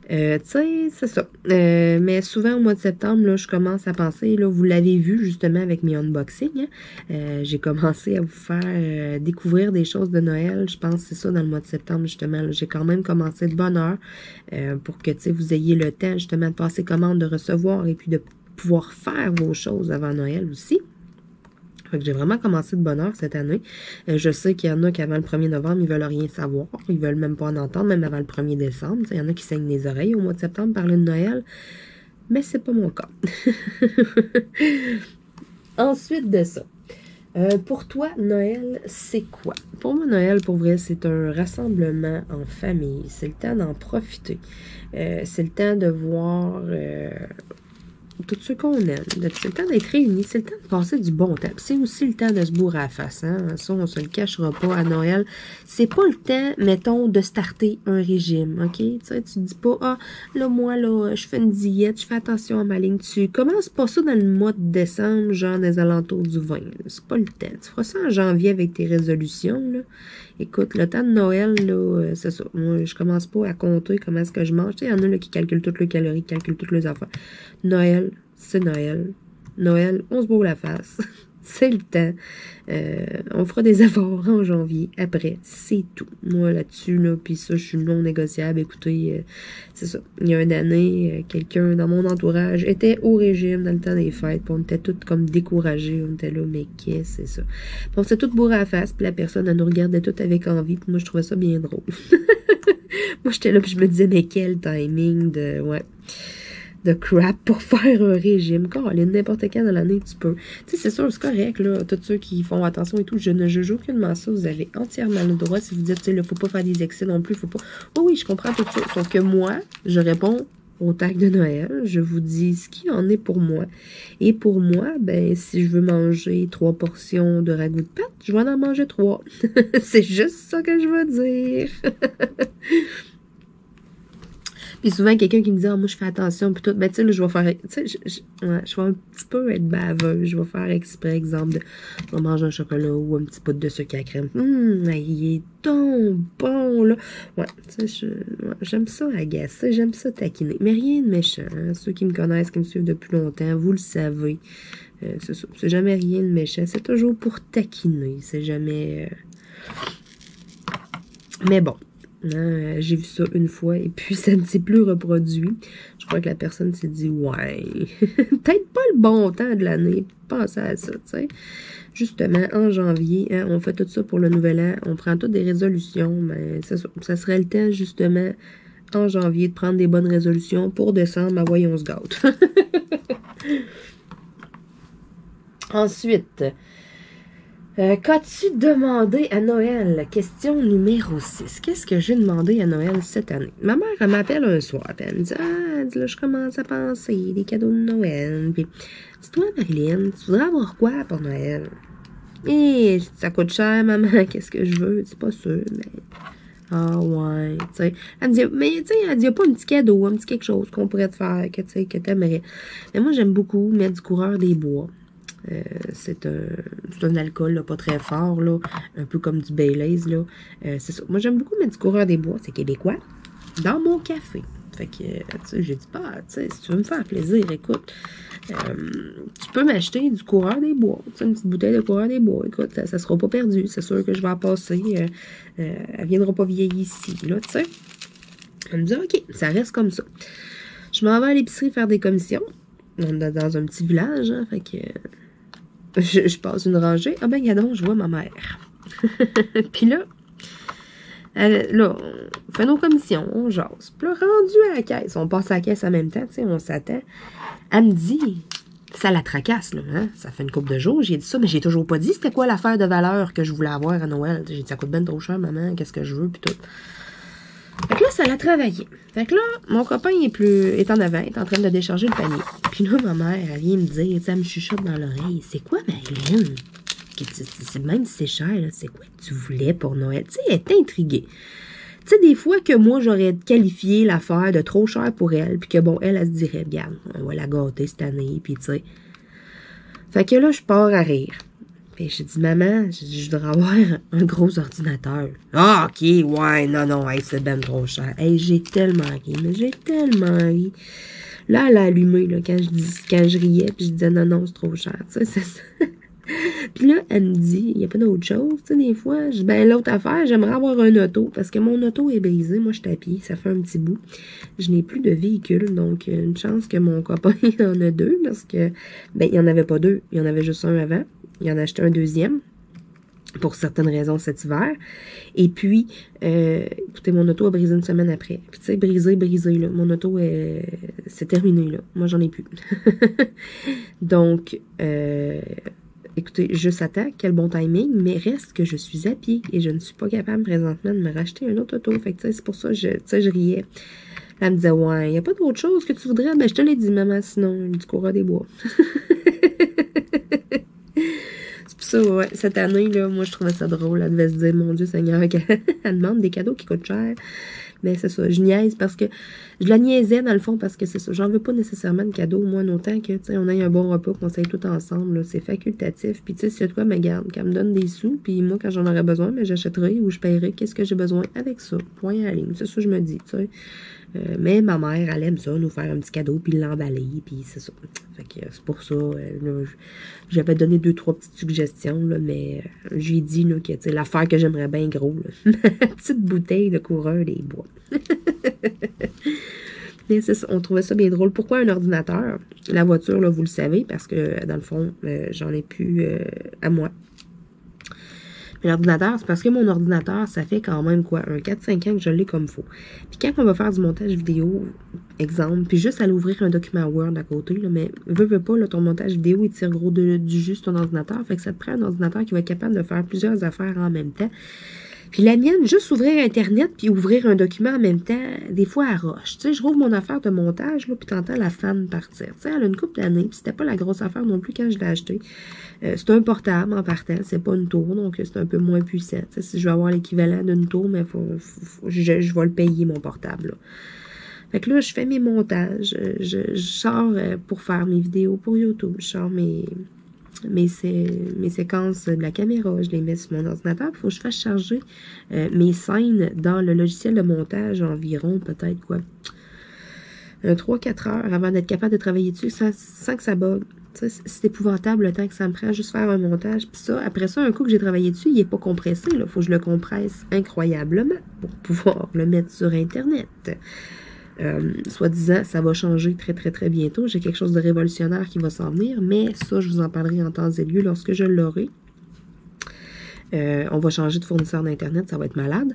Tu sais, c'est ça. Mais souvent, au mois de septembre, là, je commence à penser, là, vous l'avez vu, justement, avec mes unboxings, hein? J'ai commencé à vous faire découvrir des choses de Noël. Je pense que c'est ça dans le mois de septembre, justement. J'ai quand même commencé de bonne heure pour que vous ayez le temps, justement, de passer commande, de recevoir et puis de pouvoir faire vos choses avant Noël aussi. Fait que j'ai vraiment commencé de bonne heure cette année. Je sais qu'il y en a qui, avant le 1er novembre, ils veulent rien savoir. Ils veulent même pas en entendre, même avant le 1er décembre. Il y en a qui saignent les oreilles au mois de septembre parler de Noël. Mais c'est pas mon cas. Ensuite de ça. Pour toi, Noël, c'est quoi? Pour moi, Noël, pour vrai, c'est un rassemblement en famille. C'est le temps d'en profiter. C'est le temps de voir tout ce qu'on aime. C'est le temps d'être réunis. C'est le temps de passer du bon temps. C'est aussi le temps de se bourrer à la face. Hein? Ça, on se le cachera pas à Noël. C'est pas le temps, mettons, de starter un régime. OK? Tu sais, tu te dis pas, ah, là, moi, là, je fais une diète, je fais attention à ma ligne. Tu commences pas ça dans le mois de décembre, genre des alentours du 20. C'est pas le temps. Tu feras ça en janvier avec tes résolutions, là. Écoute, le temps de Noël, là, c'est ça. Moi, je commence pas à compter comment est-ce que je mange. Tu sais, il y en a là, qui calculent toutes les calories, qui calculent toutes les affaires. Noël, c'est Noël. Noël, on se bourre la face. C'est le temps. On fera des efforts en janvier. Après, c'est tout. Moi, là-dessus, là, puis ça, je suis non négociable. Écoutez, c'est ça. Il y a une année, quelqu'un dans mon entourage était au régime dans le temps des fêtes. Puis on était tous comme découragés. On était là, mais qu'est-ce que c'est ça? Puis on s'est tous bourrés à la face. Puis la personne, elle nous regardait toutes avec envie. Puis moi, je trouvais ça bien drôle. Moi, j'étais là, puis je me disais, mais quel timing de crap pour faire un régime. Caroline, n'importe quand dans l'année, tu peux. Tu sais, c'est sûr, c'est correct, là. Tous ceux qui font attention et tout, je ne juge aucunement ça. Vous avez entièrement le droit. Si vous dites, tu sais, il ne faut pas faire des excès non plus, faut pas. Oh oui, je comprends tout ça. Sauf que moi, je réponds au tag de Noël. Je vous dis ce qui en est pour moi. Et pour moi, ben, si je veux manger 3 portions de ragoût de pâte, je vais en manger 3. C'est juste ça que je veux dire. Puis souvent, quelqu'un qui me dit, ah, moi, je fais attention, puis tout. Ben, tu sais, là, je vais faire, tu sais, je vais un petit peu être baveuse. Je vais faire exprès, exemple, je vais manger un chocolat ou un petit pot de sucre à crème. Il est donc bon, là. Ouais, tu sais, j'aime ça agacer, j'aime ça taquiner. Mais rien de méchant, hein. Ceux qui me connaissent, qui me suivent depuis longtemps, vous le savez. C'est ça. C'est jamais rien de méchant. C'est toujours pour taquiner. C'est jamais... Mais bon. J'ai vu ça une fois et puis ça ne s'est plus reproduit. Je crois que la personne s'est dit, ouais, peut-être pas le bon temps de l'année. Pensez à ça, tu sais. Justement, en janvier, hein, on fait tout ça pour le nouvel an. On prend toutes des résolutions, mais ça serait le temps, justement, en janvier, de prendre des bonnes résolutions. Pour décembre, ben voyons, on se gâte. Ensuite... qu'as-tu demandé à Noël? Question numéro 6. Qu'est-ce que j'ai demandé à Noël cette année? Ma mère, elle m'appelle un soir, puis elle me dit, ah, là, je commence à penser des cadeaux de Noël. Puis, dis-toi, Marilyn, tu voudrais avoir quoi pour Noël? Et ça coûte cher, maman, qu'est-ce que je veux? C'est pas sûr, mais... Ah ouais, tu sais. Elle me dit, mais tu sais, elle dit, y a pas un petit cadeau, un petit quelque chose qu'on pourrait te faire, que tu sais, que t'aimerais. Mais moi, j'aime beaucoup mettre du coureur des bois. C'est un alcool là, pas très fort, là, un peu comme du Baileys. Là. C'est ça. Moi, j'aime beaucoup mettre du coureur des bois, c'est québécois, dans mon café. Fait que, tu sais, j'ai dit, bah, tu sais, si tu veux me faire plaisir, écoute, tu peux m'acheter du coureur des bois, tu sais, une petite bouteille de coureur des bois. Écoute, ça sera pas perdu, c'est sûr que je vais en passer. Elle viendra pas vieillir ici, là, tu sais. Elle me dit, OK, ça reste comme ça. Je m'en vais à l'épicerie faire des commissions. On est dans un petit village, hein, fait que... Je passe une rangée. Ah ben, gadon, je vois ma mère. Puis là, on fait nos commissions, on jase. Puis là, rendu à la caisse, on passe à la caisse en même temps, tu sais, on s'attend. Elle me dit, ça la tracasse, là, hein? Ça fait une couple de jours, j'ai dit ça, mais j'ai toujours pas dit c'était quoi l'affaire de valeur que je voulais avoir à Noël. J'ai dit, ça coûte ben trop cher, maman, qu'est-ce que je veux, puis tout. Fait que là, ça l'a travaillé. Fait que là, mon copain est en avant, est en train de décharger le panier. Puis là, ma mère, elle vient me dire, elle me chuchote dans l'oreille, c'est quoi, Marilyn? Même si c'est cher, c'est quoi que tu voulais pour Noël? Tu sais, elle est intriguée. Tu sais, des fois que moi, j'aurais qualifié l'affaire de trop cher pour elle, puis que bon, elle se dirait, regarde, on va la gâter cette année, puis tu sais. Fait que là, je pars à rire. Puis j'ai dit, maman, je voudrais avoir un gros ordinateur. Ah, OK, ouais, non, hey, c'est ben trop cher. Hey, j'ai tellement ri, mais j'ai tellement ri. Là, elle a allumé, là, quand je riais, puis je disais, non, c'est trop cher, tu sais, c'est ça. Puis là, elle me dit, il n'y a pas d'autre chose, tu sais, des fois. Je dis, ben, l'autre affaire, j'aimerais avoir un auto, parce que mon auto est brisé, moi, je suis à pied, ça fait un petit bout. Je n'ai plus de véhicule, donc une chance que mon copain en a deux, parce que, ben, il n'y en avait pas deux, il y en avait juste un avant. Il en a acheté un deuxième, pour certaines raisons, cet hiver. Et puis, écoutez, mon auto a brisé une semaine après. Puis, tu sais, brisé, là. Mon auto, c'est terminé, là. Moi, j'en ai plus. Donc, écoutez, je s'attaque, quel bon timing, mais reste que je suis à pied et je ne suis pas capable présentement de me racheter un autre auto. Fait que, tu sais, c'est pour ça, je riais. Elle me disait, ouais, il n'y a pas d'autre chose que tu voudrais? Ben, je te l'ai dit, maman, sinon, du courant des bois. Ça, ouais, cette année, là, moi, je trouvais ça drôle. Elle devait se dire, mon Dieu Seigneur, elle demande des cadeaux qui coûtent cher. Mais c'est ça, je niaise parce que je la niaisais dans le fond parce que c'est ça. J'en veux pas nécessairement de cadeau, moi, autant que, tu sais, on ait un bon repas, qu'on s'aille tout ensemble, c'est facultatif. Puis, tu sais, si y a de quoi, me garde, qu'elle me donne des sous, puis moi, quand j'en aurais besoin, mais j'achèterai ou je paierai qu'est-ce que j'ai besoin avec ça. Point à la ligne. C'est ça que je me dis, tu sais. Mais ma mère, elle aime ça, nous faire un petit cadeau, puis l'emballer, puis c'est ça. Fait que c'est pour ça, j'avais donné 2-3 petites suggestions, là, mais je lui ai dit là, que l'affaire que j'aimerais bien gros, là, petite bouteille de coureur des bois. Mais c'est ça, on trouvait ça bien drôle. Pourquoi un ordinateur? La voiture, là, vous le savez, parce que dans le fond, j'en ai plus à moi. Mais l'ordinateur, c'est parce que mon ordinateur, ça fait quand même quoi, un 4-5 ans que je l'ai comme faut. Puis quand on va faire du montage vidéo, exemple, puis juste aller ouvrir un document Word à côté, là, mais veux pas, là, ton montage vidéo, il tire gros du jus sur ton ordinateur. Fait que ça te prend un ordinateur qui va être capable de faire plusieurs affaires en même temps. Puis la mienne, juste ouvrir Internet puis ouvrir un document en même temps, des fois, elle roche. Tu sais, je rouvre mon affaire de montage, là, puis t'entends la fan partir. Tu sais, elle a une couple d'années, puis c'était pas la grosse affaire non plus quand je l'ai acheté. C'est un portable en partant, c'est pas une tour, donc c'est un peu moins puissant. Tu sais, si je veux avoir l'équivalent d'une tour, mais je vais le payer, mon portable, là. Fait que là, je fais mes montages, je sors pour faire mes vidéos pour YouTube, je sors mes séquences de la caméra, je les mets sur mon ordinateur. Il faut que je fasse charger mes scènes dans le logiciel de montage environ, peut-être quoi, 3-4 heures avant d'être capable de travailler dessus sans que ça bug. C'est épouvantable le temps que ça me prend juste faire un montage. Puis ça, après ça, un coup que j'ai travaillé dessus, il n'est pas compressé. Il faut que je le compresse incroyablement pour pouvoir le mettre sur Internet. Soi-disant, ça va changer très, très, très bientôt. J'ai quelque chose de révolutionnaire qui va s'en venir, mais ça, je vous en parlerai en temps et lieu lorsque je l'aurai. On va changer de fournisseur d'Internet, ça va être malade.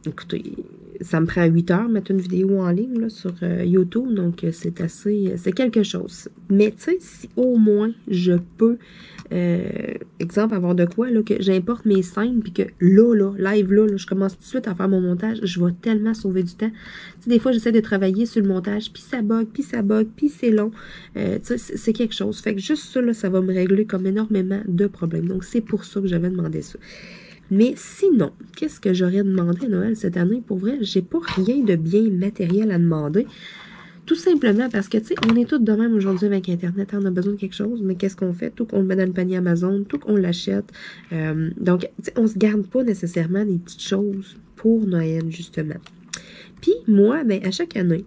Écoutez, ça me prend 8 heures mettre une vidéo en ligne là, sur YouTube, donc c'est quelque chose. Mais tu sais, si au moins je peux, exemple, avoir de quoi, là, que j'importe mes scènes, puis que live là, je commence tout de suite à faire mon montage, je vais tellement sauver du temps. Tu sais, des fois, j'essaie de travailler sur le montage, puis ça bug, puis c'est long. Tu sais, c'est quelque chose. Fait que juste ça, là, ça va me régler comme énormément de problèmes. Donc, c'est pour ça que j'avais demandé ça. Mais sinon, qu'est-ce que j'aurais demandé à Noël cette année? Pour vrai, j'ai pas rien de bien matériel à demander. Tout simplement parce que, tu sais, on est tous de même aujourd'hui avec Internet. On a besoin de quelque chose, mais qu'est-ce qu'on fait? Tout qu'on le met dans le panier Amazon, tout qu'on l'achète. Donc, tu sais, on se garde pas nécessairement des petites choses pour Noël, justement. Puis, moi, ben, à chaque année,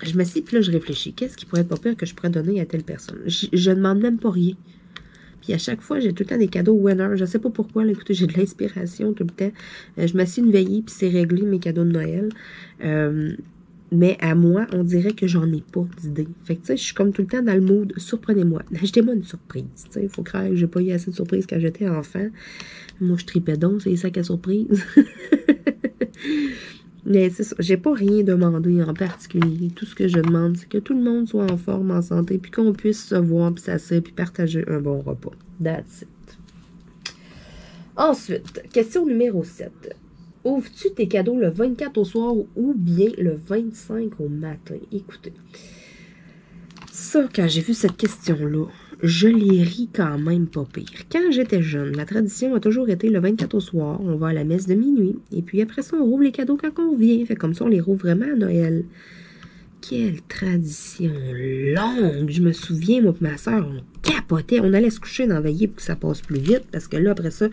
je m'assieds, puis là, je réfléchis. Qu'est-ce qui pourrait être pas pire que je pourrais donner à telle personne? Je demande même pas rien. Puis à chaque fois, j'ai tout le temps des cadeaux winner. Je sais pas pourquoi. Là, écoutez, j'ai de l'inspiration tout le temps. Je m'assieds une veillée, puis c'est réglé mes cadeaux de Noël. Mais à moi, on dirait que j'en ai pas d'idée. Fait que tu sais, je suis comme tout le temps dans le mood. Surprenez-moi. Achetez-moi une surprise. Tu sais, il faut croire que j'ai pas eu assez de surprises quand j'étais enfant. Moi, je tripais donc, c'est les sacs à surprise. Mais c'est ça, j'ai pas rien demandé en particulier. Tout ce que je demande, c'est que tout le monde soit en forme, en santé, puis qu'on puisse se voir, puis s'asseoir, puis partager un bon repas. That's it. Ensuite, question numéro 7. Ouvres-tu tes cadeaux le 24 au soir ou bien le 25 au matin? Écoutez, ça, quand j'ai vu cette question-là, je l'ai ri quand même pas pire. Quand j'étais jeune, la tradition a toujours été le 24 au soir, on va à la messe de minuit, et puis après ça, on rouvre les cadeaux quand on revient. Fait comme ça, on les rouvre vraiment à Noël. Quelle tradition longue! Je me souviens, moi et ma soeur, on capotait. On allait se coucher dans la veillée pour que ça passe plus vite, parce que là, après ça,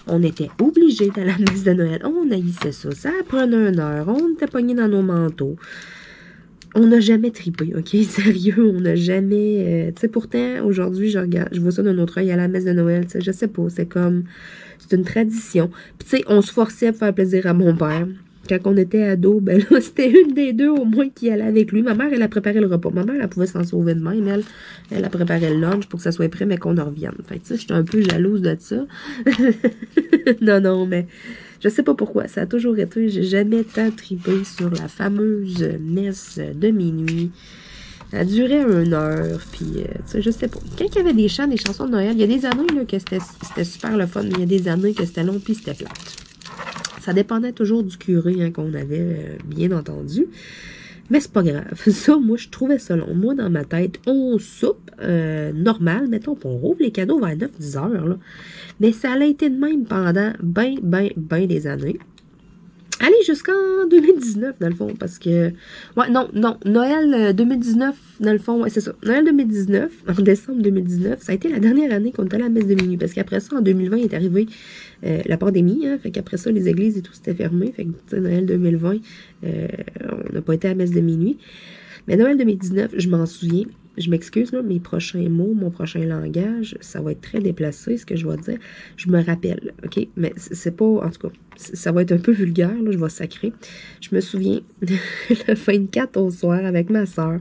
on était obligés d'aller à la messe de Noël. On haïssait ça. Ça prenait 1 heure. On était pognés dans nos manteaux. On n'a jamais tripé, OK? Sérieux, on n'a jamais... tu sais, pourtant, aujourd'hui, je vois ça d'un autre œil à la messe de Noël, tu sais, je sais pas, c'est comme... C'est une tradition. Puis, tu sais, on se forçait à faire plaisir à mon père. Quand on était ado, ben là, c'était une des deux au moins qui allait avec lui. Ma mère, elle a préparé le repas. Ma mère, elle pouvait s'en sauver de même. Elle a préparé le lunch pour que ça soit prêt, mais qu'on en revienne. Fait que, tu sais, j'étais un peu jalouse de ça. Non, mais... Je sais pas pourquoi, ça a toujours été, j'ai jamais tant tripé sur la fameuse messe de minuit. Ça durait 1 heure, puis, tu sais, je sais pas. Quand il y avait des chants, des chansons de Noël, il y a des années là, que c'était super le fun, mais il y a des années que c'était long, puis c'était plate. Ça dépendait toujours du curé hein, qu'on avait bien entendu. Mais c'est pas grave. Ça, moi, je trouvais ça long. Moi, dans ma tête, on soupe normal, mettons, on rouvre les cadeaux vers 9-10 heures, là. Mais ça a été de même pendant ben des années. aller jusqu'en 2019, dans le fond, parce que... Ouais, non, Noël 2019, dans le fond, ouais, c'est ça. Noël 2019, en décembre 2019, ça a été la dernière année qu'on est allé à la messe de minuit, parce qu'après ça, en 2020, est arrivé la pandémie, hein, fait qu'après ça, les églises et tout, c'était fermé, fait que, tu sais, Noël 2020, on n'a pas été à la messe de minuit. Mais Noël 2019, je m'en souviens, je m'excuse, là, mes prochains mots, mon prochain langage, ça va être très déplacé, ce que je vais dire. Je me rappelle, OK? Mais c'est pas, en tout cas, ça va être un peu vulgaire, là, je vais sacrer. Je me souviens, le 24 au soir, avec ma soeur,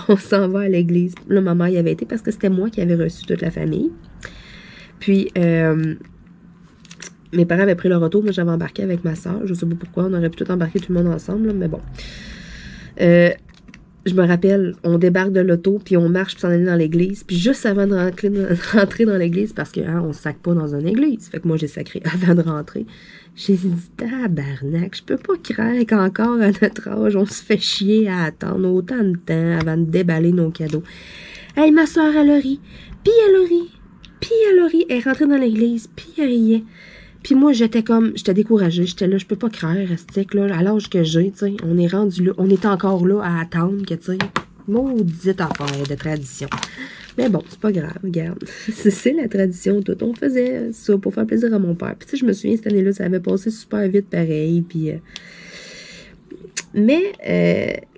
on s'en va à l'église. Là, maman y avait été parce que c'était moi qui avais reçu toute la famille. Puis, mes parents avaient pris leur auto, moi j'avais embarqué avec ma soeur. Je sais pas pourquoi, on aurait pu tout embarquer tout le monde ensemble, là, mais bon. Je me rappelle, on débarque de l'auto, puis on marche pour s'en aller dans l'église. Puis juste avant de rentrer dans l'église, parce que hein, on sac pas dans une église. Fait que moi, j'ai sacré avant de rentrer. J'ai dit, tabarnak, je peux pas croire qu'encore à notre âge, on se fait chier à attendre autant de temps avant de déballer nos cadeaux. Hey, ma soeur, elle a ri. Puis elle a ri. Puis elle a ri. Elle est rentrée dans l'église, puis elle riait. Puis moi, j'étais découragée. J'étais là, je peux pas croire, Rustic, là, à l'âge que j'ai, tu sais, on est rendu là, on est encore là à attendre que, tu sais, maudite affaire de tradition. Mais bon, c'est pas grave, regarde. C'est la tradition, tout. On faisait ça pour faire plaisir à mon père. Puis tu sais, je me souviens, cette année-là, ça avait passé super vite, pareil, puis... Mais,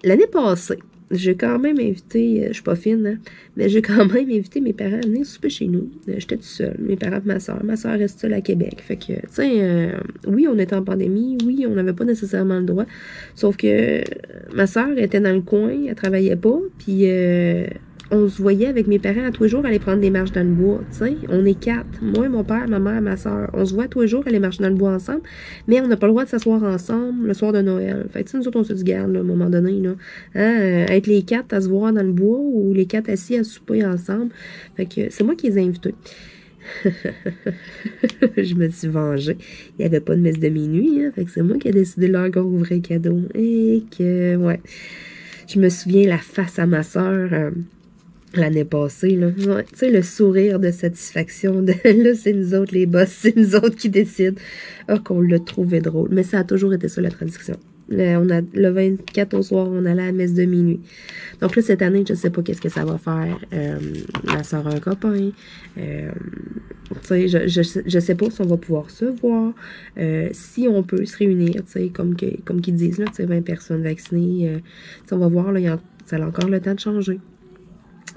l'année passée, j'ai quand même invité, je suis pas fine, hein, mais j'ai quand même invité mes parents à venir souper chez nous. J'étais toute seule, mes parents et ma soeur. Ma soeur reste seule à Québec. Fait que, tu sais, oui, on était en pandémie, oui, on n'avait pas nécessairement le droit. Sauf que ma soeur était dans le coin, elle travaillait pas, puis on se voyait avec mes parents à tous les jours aller prendre des marches dans le bois, tu sais. On est 4, moi, mon père, ma mère, ma soeur. On se voit tous les jours aller marcher dans le bois ensemble, mais on n'a pas le droit de s'asseoir ensemble le soir de Noël. Fait que, tu sais, nous autres, on se dit, garde, là, à un moment donné, là, hein, être les 4 à se voir dans le bois ou les 4 assis à souper ensemble. Fait que c'est moi qui les ai invités. Je me suis vengée. Il n'y avait pas de messe de minuit, hein, fait que c'est moi qui ai décidé de leur ouvrir cadeau. Et que, ouais. Je me souviens la face à ma soeur... l'année passée, là. Ouais, tu sais, le sourire de satisfaction de là, c'est nous autres les boss, c'est nous autres qui décident. Ah, qu'on l'a trouvé drôle. Mais ça a toujours été ça, la tradition. Le 24 au soir, on allait à la messe de minuit. Donc là, cette année, je sais pas qu'est-ce que ça va faire. Ma soeur a un copain. Tu sais, je sais pas si on va pouvoir se voir. Si on peut se réunir, tu sais, comme qu'ils disent, là, tu sais, 20 personnes vaccinées. On va voir, là, ça a encore le temps de changer.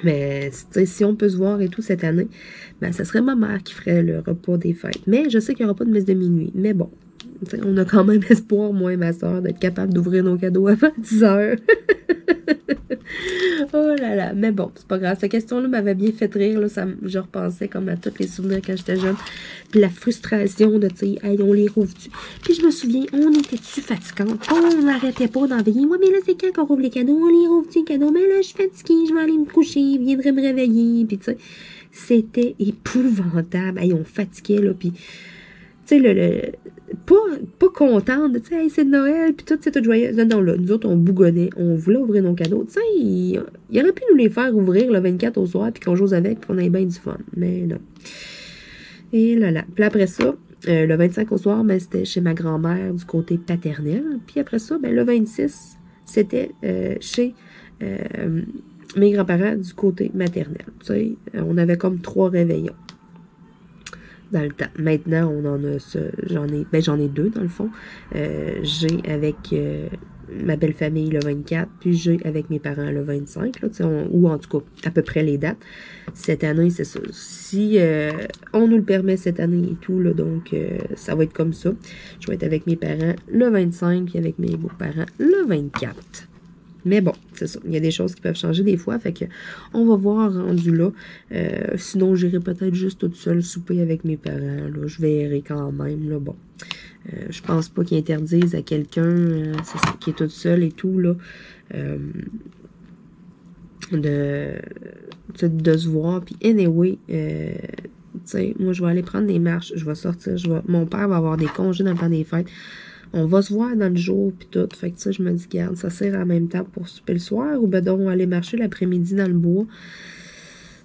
Mais si on peut se voir et tout cette année, ben ça serait ma mère qui ferait le repas des fêtes. Mais je sais qu'il n'y aura pas de messe de minuit. Mais bon, on a quand même espoir, moi et ma soeur, d'être capable d'ouvrir nos cadeaux avant 10 heures. Oh là là, mais bon, c'est pas grave. Cette question-là m'avait bien fait rire. Là, je repensais comme à tous les souvenirs quand j'étais jeune. Puis la frustration de, tu sais, hey, on les rouvre-tu? Puis je me souviens, on était-tu fatigante? On n'arrêtait pas d'en veiller. Ouais, mais là, c'est quand qu'on rouvre les cadeaux? On les rouvre-tu les cadeaux? Mais là, je suis fatiguée, je vais aller me coucher, je viendrai me réveiller. Puis tu sais, c'était épouvantable. Hey, on fatiguait, là, puis... Tu sais, pas contente, tu sais, hey, c'est de Noël, puis tout, c'est tout joyeux. Non, là, nous autres, on bougonnait, on voulait ouvrir nos cadeaux. Tu sais, il aurait pu nous les faire ouvrir le 24 au soir, puis qu'on joue avec, puis qu'on ait bien du fun. Mais non. Et là. Puis après ça, le 25 au soir, ben, c'était chez ma grand-mère du côté paternel. Puis après ça, ben, le 26, c'était chez mes grands-parents du côté maternel. Tu sais, on avait comme 3 réveillons dans le temps. Maintenant, on en a j'en ai 2 dans le fond. J'ai avec ma belle famille le 24, puis j'ai avec mes parents le 25, là, ou en tout cas à peu près les dates. Cette année, c'est ça. Si on nous le permet cette année et tout, là, donc ça va être comme ça. Je vais être avec mes parents le 25, puis avec mes beaux-parents le 24. Mais bon, c'est ça. Il y a des choses qui peuvent changer des fois. Fait que on va voir rendu là. Sinon, j'irai peut-être juste toute seule souper avec mes parents. Là. Je verrai quand même. Là. Bon. Je pense pas qu'ils interdisent à quelqu'un qui est toute seule et tout, là. De se voir. Puis anyway, moi, je vais aller prendre des marches. Je vais sortir. Mon père va avoir des congés dans le temps des fêtes. On va se voir dans le jour, puis tout. Fait que ça, je me dis, garde, ça sert en même temps pour souper le soir, ou ben donc aller marcher l'après-midi dans le bois. Tu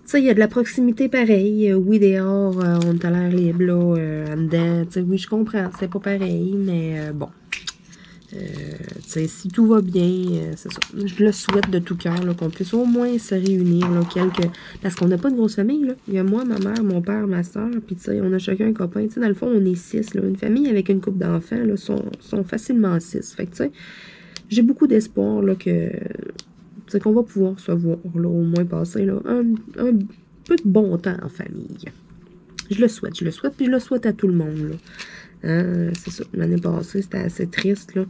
sais, il y a de la proximité pareil. Oui, dehors, on est à l'air libre, là, en dedans. Tu sais, oui, je comprends, c'est pas pareil, mais bon. Si tout va bien, c'est ça. Je le souhaite de tout cœur, qu'on puisse au moins se réunir, là, parce qu'on n'a pas de grosse famille, là. Il y a moi, ma mère, mon père, ma soeur, puis on a chacun un copain. Dans le fond, on est 6, là. Une famille avec une couple d'enfants, là, sont facilement 6. Fait que, j'ai beaucoup d'espoir, là, qu'on va pouvoir se voir, là, au moins passer, là, un peu de bon temps en famille. Je le souhaite, puis je le souhaite à tout le monde, là. C'est ça, l'année passée, c'était assez triste, là.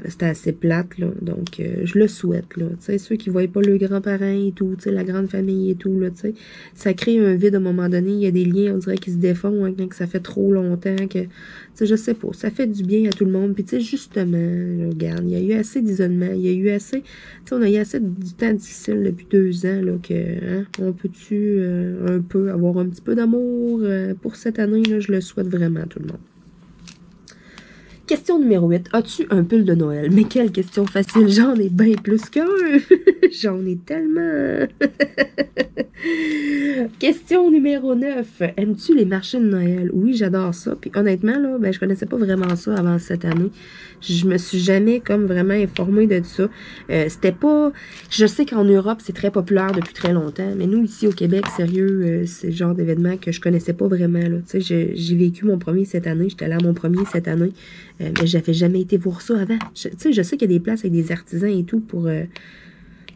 C'était assez plate, là. Donc, je le souhaite, là. Tu sais, ceux qui ne voient pas le grand-parent et tout, tu sais, la grande famille et tout, là, tu sais. Ça crée un vide à un moment donné. Il y a des liens, on dirait, qui se défont, hein, quand ça fait trop longtemps que... Tu sais, je sais pas. Ça fait du bien à tout le monde. Puis, tu sais, justement, là, regarde, il y a eu assez d'isolement. Il y a eu assez... Tu sais, on a eu assez du temps difficile depuis 2 ans, là, que, hein, on peut-tu un peu avoir un petit peu d'amour pour cette année, là, je le souhaite vraiment à tout le monde. Question numéro 8. As-tu un pull de Noël? Mais quelle question facile. J'en ai bien plus qu'un. J'en ai tellement. Question numéro 9. Aimes-tu les marchés de Noël? Oui, j'adore ça. Puis honnêtement, là, je connaissais pas vraiment ça avant cette année. Je me suis jamais comme vraiment informée de ça. C'était pas... Je sais qu'en Europe, c'est très populaire depuis très longtemps. Mais nous, ici au Québec, sérieux, c'est le genre d'événement que je connaissais pas vraiment. Tu sais, j'ai vécu mon premier cette année. J'étais allée à mon premier cette année. Mais j'avais jamais été voir ça avant. Tu sais, je sais qu'il y a des places avec des artisans et tout pour...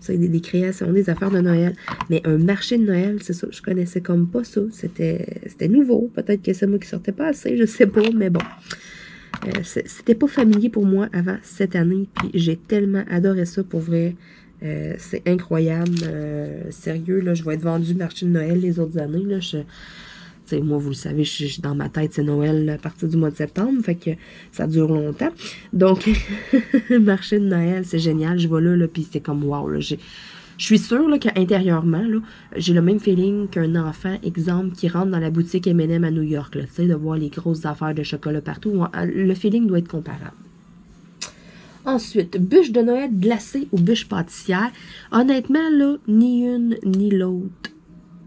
des créations, des affaires de Noël. Mais un marché de Noël, c'est ça, je connaissais comme pas ça. C'était nouveau. Peut-être que c'est moi qui sortais pas assez, je sais pas, mais bon. C'était pas familier pour moi avant cette année. Puis j'ai tellement adoré ça pour vrai. C'est incroyable. Sérieux, là, je vais être vendue marché de Noël les autres années. Là, moi, vous le savez, dans ma tête, c'est Noël à partir du mois de septembre. Fait que ça dure longtemps. Donc, le marché de Noël, c'est génial. Je vais là puis c'est comme wow. Là, je suis sûre là, qu'intérieurement, là, j'ai le même feeling qu'un enfant, exemple, qui rentre dans la boutique M&M à New York. Là, de voir les grosses affaires de chocolat partout. Le feeling doit être comparable. Ensuite, bûche de Noël glacée ou bûche pâtissière. Honnêtement, là, ni une ni l'autre.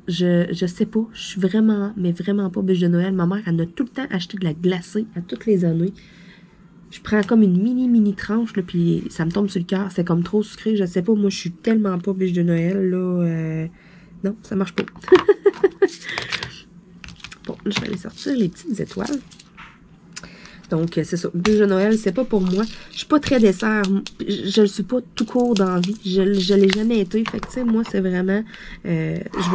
Je sais pas. Je suis vraiment, mais vraiment pas bûche de Noël. Ma mère, elle a tout le temps acheté de la glacée à toutes les années. Je prends comme une mini tranche, là, puis ça me tombe sur le cœur. C'est comme trop sucré. Je sais pas. Moi, je suis tellement pas bûche de Noël, là. Non, ça marche pas. Bon, je vais aller sortir les petites étoiles. Donc, c'est ça. Bûche de Noël, c'est pas pour moi. Je suis pas très dessert. Je le suis pas tout court dans la vie. Je l'ai jamais été. Fait que, tu sais, moi, c'est vraiment... je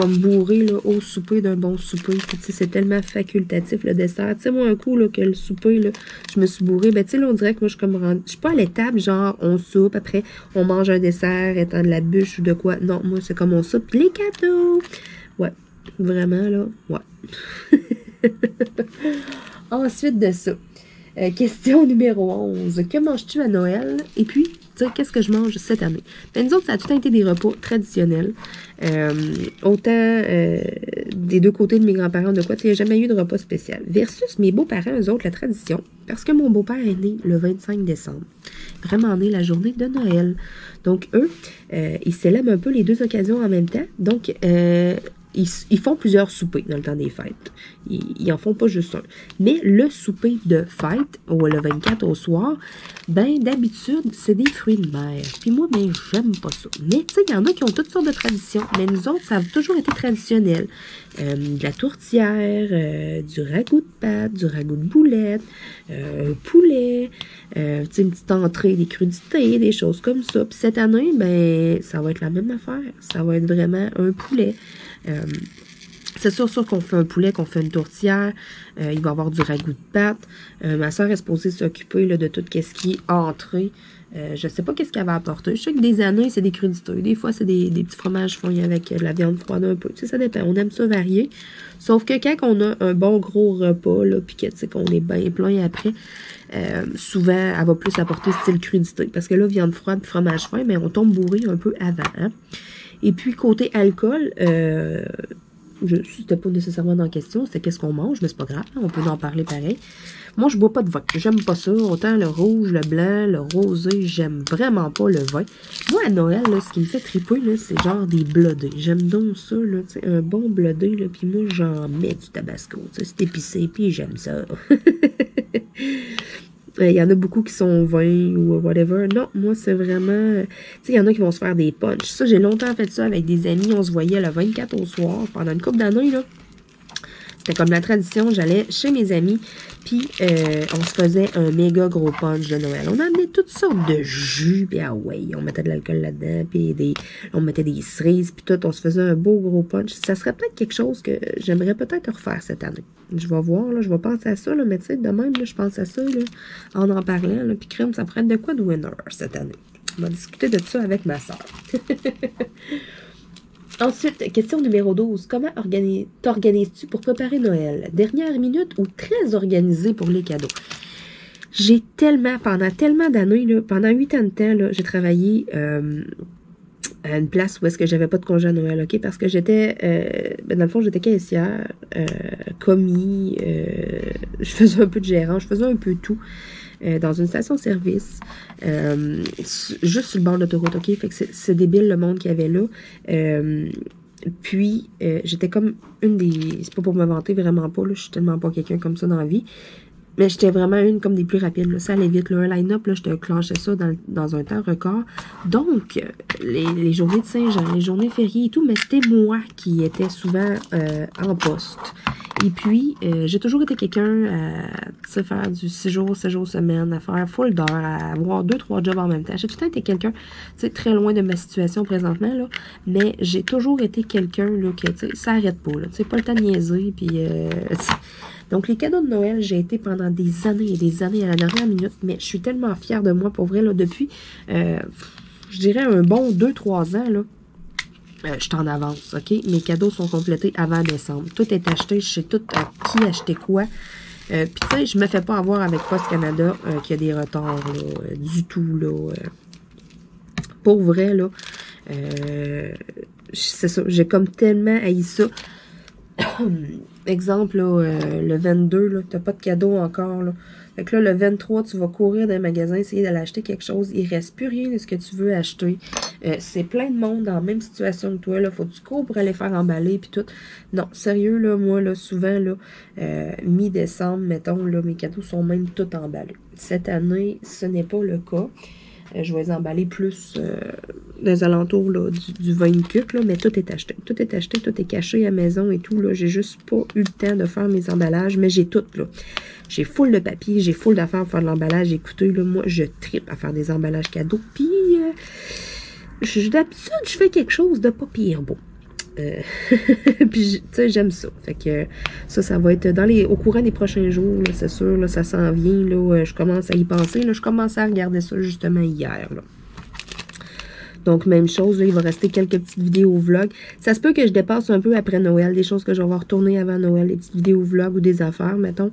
vais me bourrer, là, au souper d'un bon souper. Puis, tu sais, c'est tellement facultatif, le dessert. Tu sais, moi, un coup, là, que le souper, là, je me suis bourrée. Ben, tu sais, là, on dirait que moi, je suis pas à l'étape, genre, on soupe, après, on mange un dessert, étant de la bûche ou de quoi. Non, moi, c'est comme on soupe les cadeaux. Ouais. Vraiment, là. Ouais. Ensuite de ça. Question numéro 11. Que manges-tu à Noël? Et puis, tu sais, qu'est-ce que je mange cette année? Ben, nous autres, ça a tout été des repas traditionnels. Autant des deux côtés de mes grands-parents, de quoi, il n'y a jamais eu de repas spécial. Versus mes beaux-parents, eux autres, la tradition. Parce que mon beau-père est né le 25 décembre. Vraiment né la journée de Noël. Donc, eux, ils célèbrent un peu les deux occasions en même temps. Donc, ils font plusieurs soupers dans le temps des fêtes. Ils en font pas juste un. Mais le souper de fête, le 24 au soir, ben d'habitude, c'est des fruits de mer. Puis moi, ben j'aime pas ça. Mais tu sais, il y en a qui ont toutes sortes de traditions. Mais nous autres, ça a toujours été traditionnel. De la tourtière, du ragoût de pâte, du ragoût de boulette, poulet, tu sais, une petite entrée, des crudités, des choses comme ça. Puis cette année, ben ça va être la même affaire. Ça va être vraiment un poulet. C'est sûr qu'on fait un poulet, qu'on fait une tourtière. Il va y avoir du ragoût de pâte. Ma soeur est supposée s'occuper de tout ce qui est entrée. Je sais pas qu'est-ce qu'elle va apporter. Je sais que des années, c'est des crudités. Des fois, c'est des petits fromages fouillés avec de la viande froide un peu. Tu sais, ça dépend. On aime ça varier. Sauf que quand on a un bon gros repas, là, puis qu'on est bien plein après, souvent, elle va plus apporter style crudité. Parce que là, viande froide, fromage fin, mais on tombe bourré un peu avant. Hein? Et puis, côté alcool, c'était pas nécessairement dans la question, c'était qu'est-ce qu'on mange, mais c'est pas grave, on peut en parler pareil. Moi, je bois pas de vin, j'aime pas ça, autant le rouge, le blanc, le rosé, j'aime vraiment pas le vin. Moi, à Noël, là, ce qui me fait triper, là, c'est genre des blodés. J'aime donc ça, là, tu sais, un bon blodé, là, puis moi, j'en mets du tabasco, tu sais, c'est épicé, puis j'aime ça. Il y en a beaucoup qui sont 20 ou whatever. Non, moi, c'est vraiment... Tu sais, il y en a qui vont se faire des punchs. Ça, j'ai longtemps fait ça avec des amis. On se voyait le 24 au soir pendant une couple d'années, là. C'était comme la tradition. J'allais chez mes amis, puis on se faisait un méga gros punch de Noël. On amenait toutes sortes de jus, puis ah ouais, on mettait de l'alcool là-dedans, puis on mettait des cerises, puis tout. On se faisait un beau gros punch. Ça serait peut-être quelque chose que j'aimerais peut-être refaire cette année. Je vais voir, là, je vais penser à ça, là, mais tu sais, de même, là, je pense à ça, là, en parlant, là, puis crème, ça pourrait être de quoi de winner cette année. On va discuter de ça avec ma soeur. Ensuite, question numéro 12. Comment t'organises-tu pour préparer Noël? Dernière minute ou très organisé pour les cadeaux? J'ai pendant tellement d'années, là, pendant 8 ans de temps, là, j'ai travaillé à une place où est-ce que j'avais pas de congé à Noël, OK? Parce que j'étais, dans le fond, j'étais caissière, commis, je faisais un peu de gérant, je faisais un peu tout. Dans une station-service, juste sur le bord de l'autoroute, OK? Fait que c'est débile le monde qu'il y avait là. Puis, j'étais comme une des... C'est pas pour me vanter, vraiment pas, là, je suis tellement pas quelqu'un comme ça dans la vie. Mais j'étais vraiment une comme des plus rapides. Là. Ça allait vite. Là. Un line-up, là, je te clenchais ça dans un temps record. Donc, les journées de Saint-Jean, les journées fériées et tout, mais c'était moi qui étais souvent en poste. Et puis, j'ai toujours été quelqu'un à faire du 6 jours semaine, à faire full d'heures, à avoir 2-3 jobs en même temps. J'ai tout le temps été quelqu'un, tu sais, très loin de ma situation présentement, là, mais j'ai toujours été quelqu'un, là, que, tu sais, ça arrête pas, là, tu sais, pas le temps de niaiser, puis, donc, les cadeaux de Noël, j'ai été pendant des années et des années à la dernière minute, mais je suis tellement fière de moi, pour vrai, là, depuis, je dirais un bon 2-3 ans, là, je suis en avance, OK? Mes cadeaux sont complétés avant décembre. Tout est acheté, je sais tout à qui acheter quoi. Puis, tu sais, je me fais pas avoir avec Post Canada qu'il y a des retards, là, du tout, là. Pour vrai, là, c'est ça, j'ai comme tellement haï ça. Exemple, là, le 22, là, t'as pas de cadeau encore, là. Fait que là, le 23, tu vas courir dans un magasin, essayer d'aller acheter quelque chose. Il reste plus rien de ce que tu veux acheter. C'est plein de monde dans la même situation que toi, là. Faut que tu cours pour aller faire emballer, puis tout. Non, sérieux, là, moi, là, souvent, là, mi-décembre, mettons, là, mes cadeaux sont même tout emballés. Cette année, ce n'est pas le cas. Je vais les emballer plus des alentours là, du 20 cup, là, mais tout est acheté. Tout est acheté, tout est caché à la maison et tout. Là, j'ai juste pas eu le temps de faire mes emballages, mais j'ai tout, là. J'ai full de papier, j'ai full d'affaires pour faire de l'emballage. Écoutez, là, moi, je trippe à faire des emballages cadeaux. Puis, d'habitude, je fais quelque chose de pas pire beau. Puis, tu sais, j'aime ça. Fait que ça va être au courant des prochains jours, c'est sûr, là, ça s'en vient, là, je commence à y penser, là, je commence à regarder ça justement hier, là. Donc, même chose, là, il va rester quelques petites vidéos vlogs. Ça se peut que je dépasse un peu après Noël, des choses que je vais retourner avant Noël, des petites vidéos vlogs ou des affaires, mettons.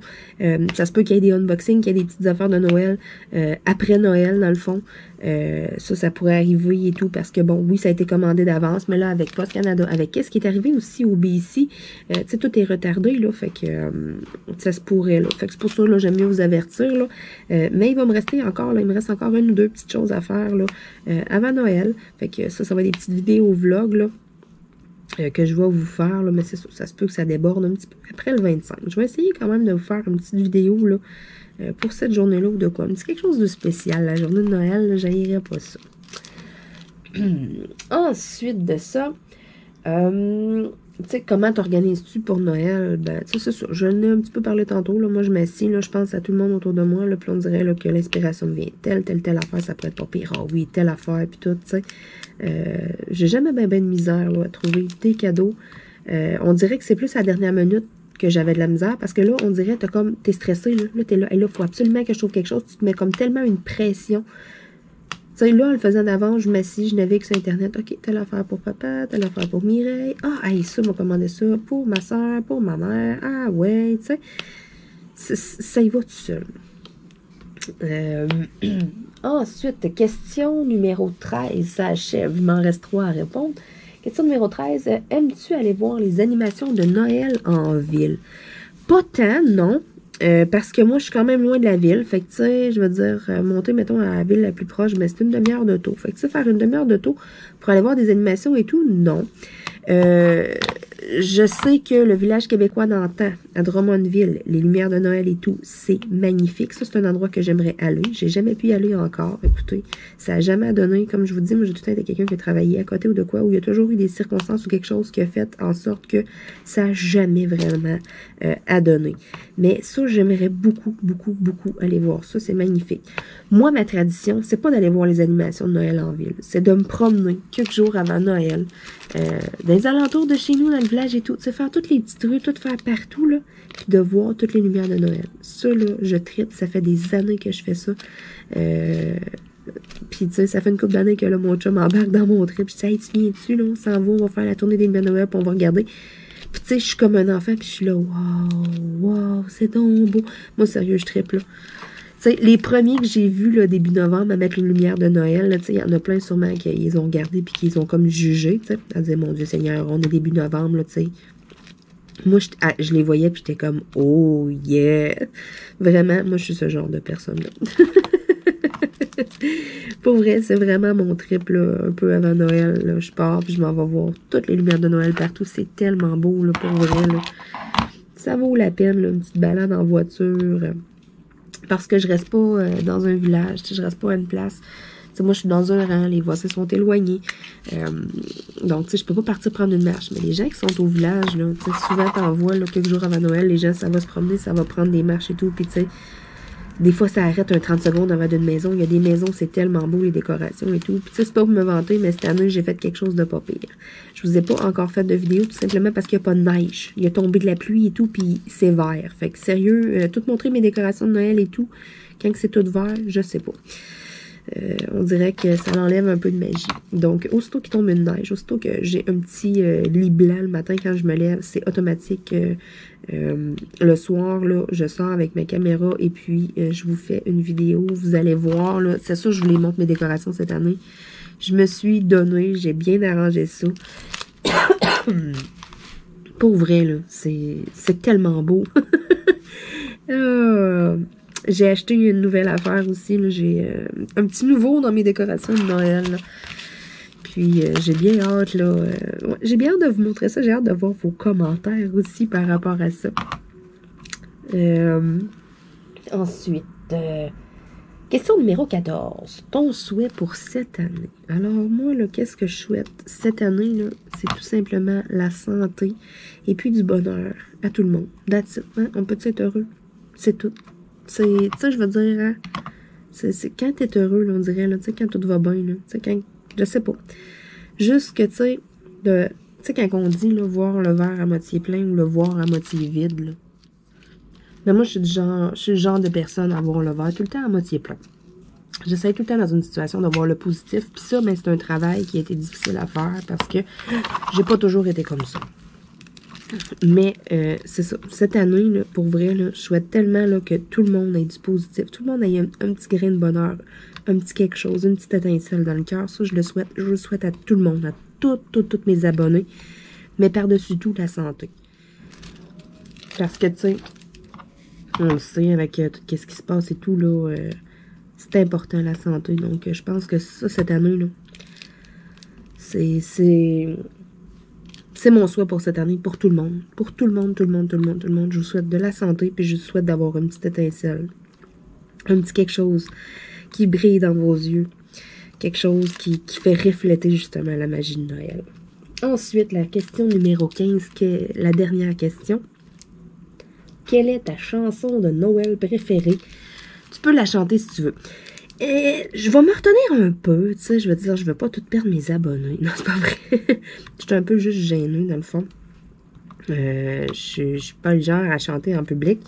Ça se peut qu'il y ait des unboxings, qu'il y ait des petites affaires de Noël après Noël, dans le fond. Ça pourrait arriver et tout, parce que, bon, oui, ça a été commandé d'avance, mais là, avec Post Canada, avec qu'est-ce qui est arrivé aussi au BC, tu sais, tout est retardé, là, fait que ça se pourrait, là. Fait que c'est pour ça, là, j'aime mieux vous avertir, là. Mais il va me rester encore, là, il me reste encore une ou deux petites choses à faire, là, avant Noël. Fait que ça va être des petites vidéos vlogs, là, que je vais vous faire, là, mais c'est ça se peut que ça déborde un petit peu après le 25. Je vais essayer quand même de vous faire une petite vidéo, là, pour cette journée-là ou de quoi. Mais c'est quelque chose de spécial, la journée de Noël, j'haïrais pas ça. Ensuite de ça, tu sais, comment t'organises-tu pour Noël? Ben, tu sais, c'est ça. Je l'ai un petit peu parlé tantôt, là. Moi, je m'assieds, là, je pense à tout le monde autour de moi, là, puis on dirait, là, que l'inspiration me vient. Telle affaire, ça pourrait être pas pire. Ah oui, telle affaire, puis tout, tu sais. J'ai jamais ben de misère, là, à trouver des cadeaux. On dirait que c'est plus à la dernière minute que j'avais de la misère, parce que là, on dirait, t'es stressé, là, t'es là, et là, faut absolument que je trouve quelque chose, tu te mets comme tellement une pression. Tu sais, là, en le faisant d'avance, je m'assis, je navigue sur Internet, ok, telle affaire pour papa, telle affaire pour Mireille, hey, ça, m'a commandé ça pour ma soeur, pour ma mère, ah ouais, tu sais, ça y va tout seul. Ensuite, question numéro 13, ça achève, il m'en reste 3 à répondre. Question numéro 13, aimes-tu aller voir les animations de Noël en ville? Pas tant, non. Parce que moi, je suis quand même loin de la ville. Fait que, tu sais, je veux dire, monter, mettons, à la ville la plus proche, mais c'est une demi-heure d'auto. Fait que, tu sais, faire une demi-heure d'auto pour aller voir des animations et tout, non. Je sais que le village québécois d'antan à Drummondville, les lumières de Noël et tout, c'est magnifique. Ça, c'est un endroit que j'aimerais aller. J'ai jamais pu y aller encore. Écoutez, ça n'a jamais donné. Comme je vous dis, moi, j'ai tout le temps été quelqu'un qui a travaillé à côté ou de quoi, où il y a toujours eu des circonstances ou quelque chose qui a fait en sorte que ça n'a jamais vraiment à donner. Mais ça, j'aimerais beaucoup, beaucoup, beaucoup aller voir. Ça, c'est magnifique. Moi, ma tradition, c'est pas d'aller voir les animations de Noël en ville. C'est de me promener quelques jours avant Noël, dans les alentours de chez nous, dans le village et tout. Tu sais, faire toutes les petites rues, tout faire partout, là, puis de voir toutes les lumières de Noël. Ça, là, je tripe. Ça fait des années que je fais ça. Puis, tu sais, ça fait une couple d'années que là, mon chum embarque dans mon trip. Je dis, hey, tu viens dessus, là, on s'en va, on va faire la tournée des lumières de Noël, puis on va regarder. Puis, tu sais, je suis comme un enfant, puis je suis là, wow, c'est donc beau. Moi, sérieux, je tripe, là. Tu sais, les premiers que j'ai vus, là, début novembre, à mettre les lumières de Noël, tu sais, il y en a plein sûrement qu'ils ont regardé puis qu'ils ont comme jugé, tu sais, à dire, mon Dieu Seigneur, on est début novembre, là, tu sais. Moi, je les voyais puis j'étais comme, oh yeah! Vraiment, moi, je suis ce genre de personne-là. Pour vrai, c'est vraiment mon trip, là, un peu avant Noël, là. Je pars puis je m'en vais voir toutes les lumières de Noël partout. C'est tellement beau, là, pour vrai, là. Ça vaut la peine, là, une petite balade en voiture. Parce que je reste pas dans un village, je reste pas à une place. T'sais, moi, je suis dans un rang, les voisins sont éloignés. Donc, tu sais, je peux pas partir prendre une marche. Mais les gens qui sont au village, là, souvent, t'en vois, là, quelques jours avant Noël, les gens, ça va se promener, ça va prendre des marches et tout. Puis, tu sais, des fois, ça arrête un 30 secondes avant d'une maison. Il y a des maisons, c'est tellement beau, les décorations et tout. Puis, tu sais, c'est pas pour me vanter, mais cette année, j'ai fait quelque chose de pas pire. Je vous ai pas encore fait de vidéo, tout simplement parce qu'il n'y a pas de neige. Il y a tombé de la pluie et tout, puis c'est vert. Fait que, sérieux, tout montrer mes décorations de Noël et tout, quand c'est tout vert, je sais pas. On dirait que ça enlève un peu de magie. Donc, aussitôt qu'il tombe une neige, aussitôt que j'ai un petit lit blanc le matin quand je me lève, c'est automatique. Le soir, là, je sors avec ma caméra et puis je vous fais une vidéo. Vous allez voir, là, c'est sûr, je vous les montre mes décorations cette année. Je me suis donnée, j'ai bien arrangé ça. Pour vrai, là, c'est tellement beau. J'ai acheté une nouvelle affaire aussi. J'ai un petit nouveau dans mes décorations de Noël. Là. Puis j'ai bien hâte, là. J'ai bien hâte de vous montrer ça. J'ai hâte de voir vos commentaires aussi par rapport à ça. Ensuite, question numéro 14. Ton souhait pour cette année. Alors, moi, là, qu'est-ce que je souhaite cette année, là? C'est tout simplement la santé et puis du bonheur à tout le monde. That's it, hein? On peut être heureux. C'est tout. Tu sais, je veux dire, hein, c'est quand t'es heureux, là, on dirait, là, tu sais, quand tout va bien, là, tu sais, quand, je sais pas. Juste que, tu sais, quand on dit, là, voir le verre à moitié plein ou le voir à moitié vide, là. Mais moi, je suis le genre de personne à voir le verre tout le temps à moitié plein. J'essaie tout le temps dans une situation de voir le positif, puis ça, ben, c'est un travail qui a été difficile à faire parce que j'ai pas toujours été comme ça. Mais c'est ça. Cette année, là, pour vrai, là, je souhaite tellement là, que tout le monde ait du positif. Tout le monde ait un petit grain de bonheur, un petit quelque chose, une petite étincelle dans le cœur. Ça, je le souhaite. Je le souhaite à tout le monde, à tous mes abonnés. Mais par-dessus tout, la santé. Parce que, tu sais, on le sait avec tout ce qui se passe et tout, là, c'est important, la santé. Donc, je pense que ça, cette année, là, c'est mon souhait pour cette année, pour tout le monde. Pour tout le monde. Je vous souhaite de la santé, puis je vous souhaite d'avoir une petite étincelle. Un petit quelque chose qui brille dans vos yeux. Quelque chose qui fait refléter justement la magie de Noël. Ensuite, la question numéro 15, qui est la dernière question. Quelle est ta chanson de Noël préférée? Tu peux la chanter si tu veux. Je vais me retenir un peu, tu sais, je veux dire, je veux pas tout perdre mes abonnés. Non, c'est pas vrai. Je suis un peu juste gênée, dans le fond. Je suis pas le genre à chanter en public.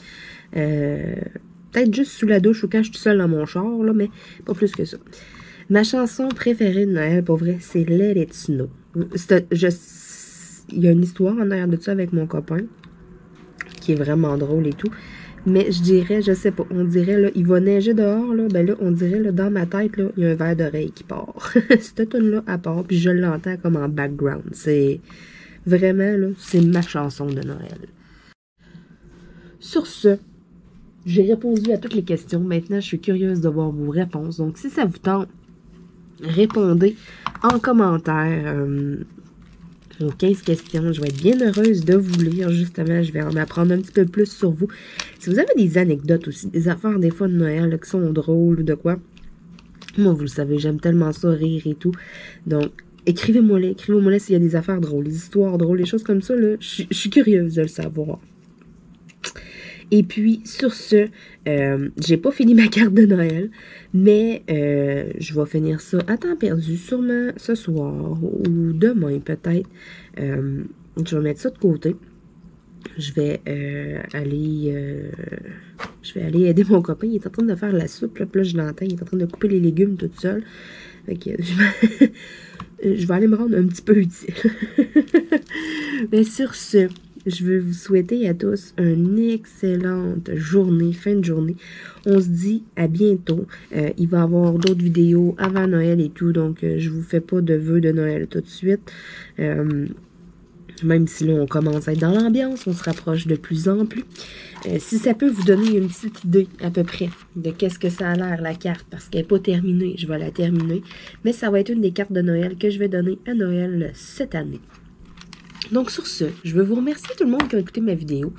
Peut-être juste sous la douche ou quand je suis seule dans mon char, là, mais pas plus que ça. Ma chanson préférée de Noël, pour vrai, c'est Let It Snow. Il y a une histoire en arrière de ça avec mon copain, qui est vraiment drôle et tout. Mais je dirais, je sais pas, on dirait, là, il va neiger dehors, là, ben là, on dirait, là, dans ma tête, là, il y a un verre d'oreille qui part. Cette tune-là, à part, puis je l'entends comme en background. C'est vraiment, là, c'est ma chanson de Noël. Sur ce, j'ai répondu à toutes les questions. Maintenant, je suis curieuse de voir vos réponses. Donc, si ça vous tente, répondez en commentaire. aux 15 questions. Je vais être bien heureuse de vous lire, justement. Je vais en apprendre un petit peu plus sur vous. Si vous avez des anecdotes aussi, des affaires des fois de Noël là, qui sont drôles ou de quoi, moi, vous le savez, j'aime tellement ça, rire et tout. Donc, écrivez-moi-les s'il y a des affaires drôles, des histoires drôles, des choses comme ça, là. Je suis curieuse de le savoir. Et puis, sur ce, j'ai pas fini ma carte de Noël, mais je vais finir ça à temps perdu, sûrement ce soir ou demain peut-être. Je vais mettre ça de côté. Je vais aller aider mon copain. Il est en train de faire la soupe, là, puis là je l'entends. Il est en train de couper les légumes tout seul. Fait que je vais aller me rendre un petit peu utile. Mais sur ce, je veux vous souhaiter à tous une excellente journée, fin de journée. On se dit à bientôt. Il va y avoir d'autres vidéos avant Noël et tout, donc je vous fais pas de vœux de Noël tout de suite. Même si là, on commence à être dans l'ambiance, on se rapproche de plus en plus. Si ça peut vous donner une petite idée, à peu près, de qu'est-ce que ça a l'air, la carte, parce qu'elle n'est pas terminée, je vais la terminer. Mais ça va être une des cartes de Noël que je vais donner à Noël cette année. Donc, sur ce, je veux vous remercier tout le monde qui a écouté ma vidéo.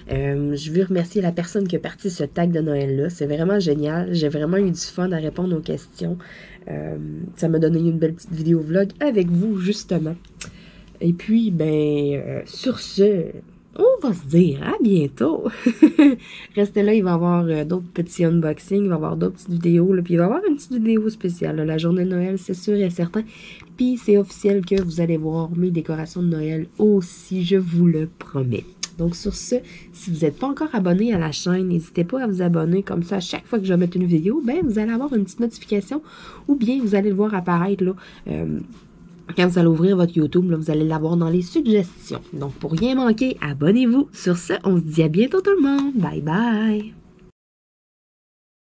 Je veux remercier la personne qui a parti ce tag de Noël-là. C'est vraiment génial. J'ai vraiment eu du fun à répondre aux questions. Ça m'a donné une belle petite vidéo vlog avec vous, justement. Et puis, sur ce, on va se dire à bientôt. Restez là, il va y avoir d'autres petits unboxings, il va y avoir d'autres petites vidéos, là, puis il va y avoir une petite vidéo spéciale, là, la journée de Noël, c'est sûr et certain. Puis c'est officiel que vous allez voir mes décorations de Noël aussi, je vous le promets. Donc sur ce, si vous n'êtes pas encore abonné à la chaîne, n'hésitez pas à vous abonner, comme ça à chaque fois que je vais mettre une vidéo, vous allez avoir une petite notification, ou bien vous allez le voir apparaître là. Quand vous allez ouvrir votre YouTube, là, vous allez l'avoir dans les suggestions. Donc, pour rien manquer, abonnez-vous. Sur ce, on se dit à bientôt tout le monde. Bye bye!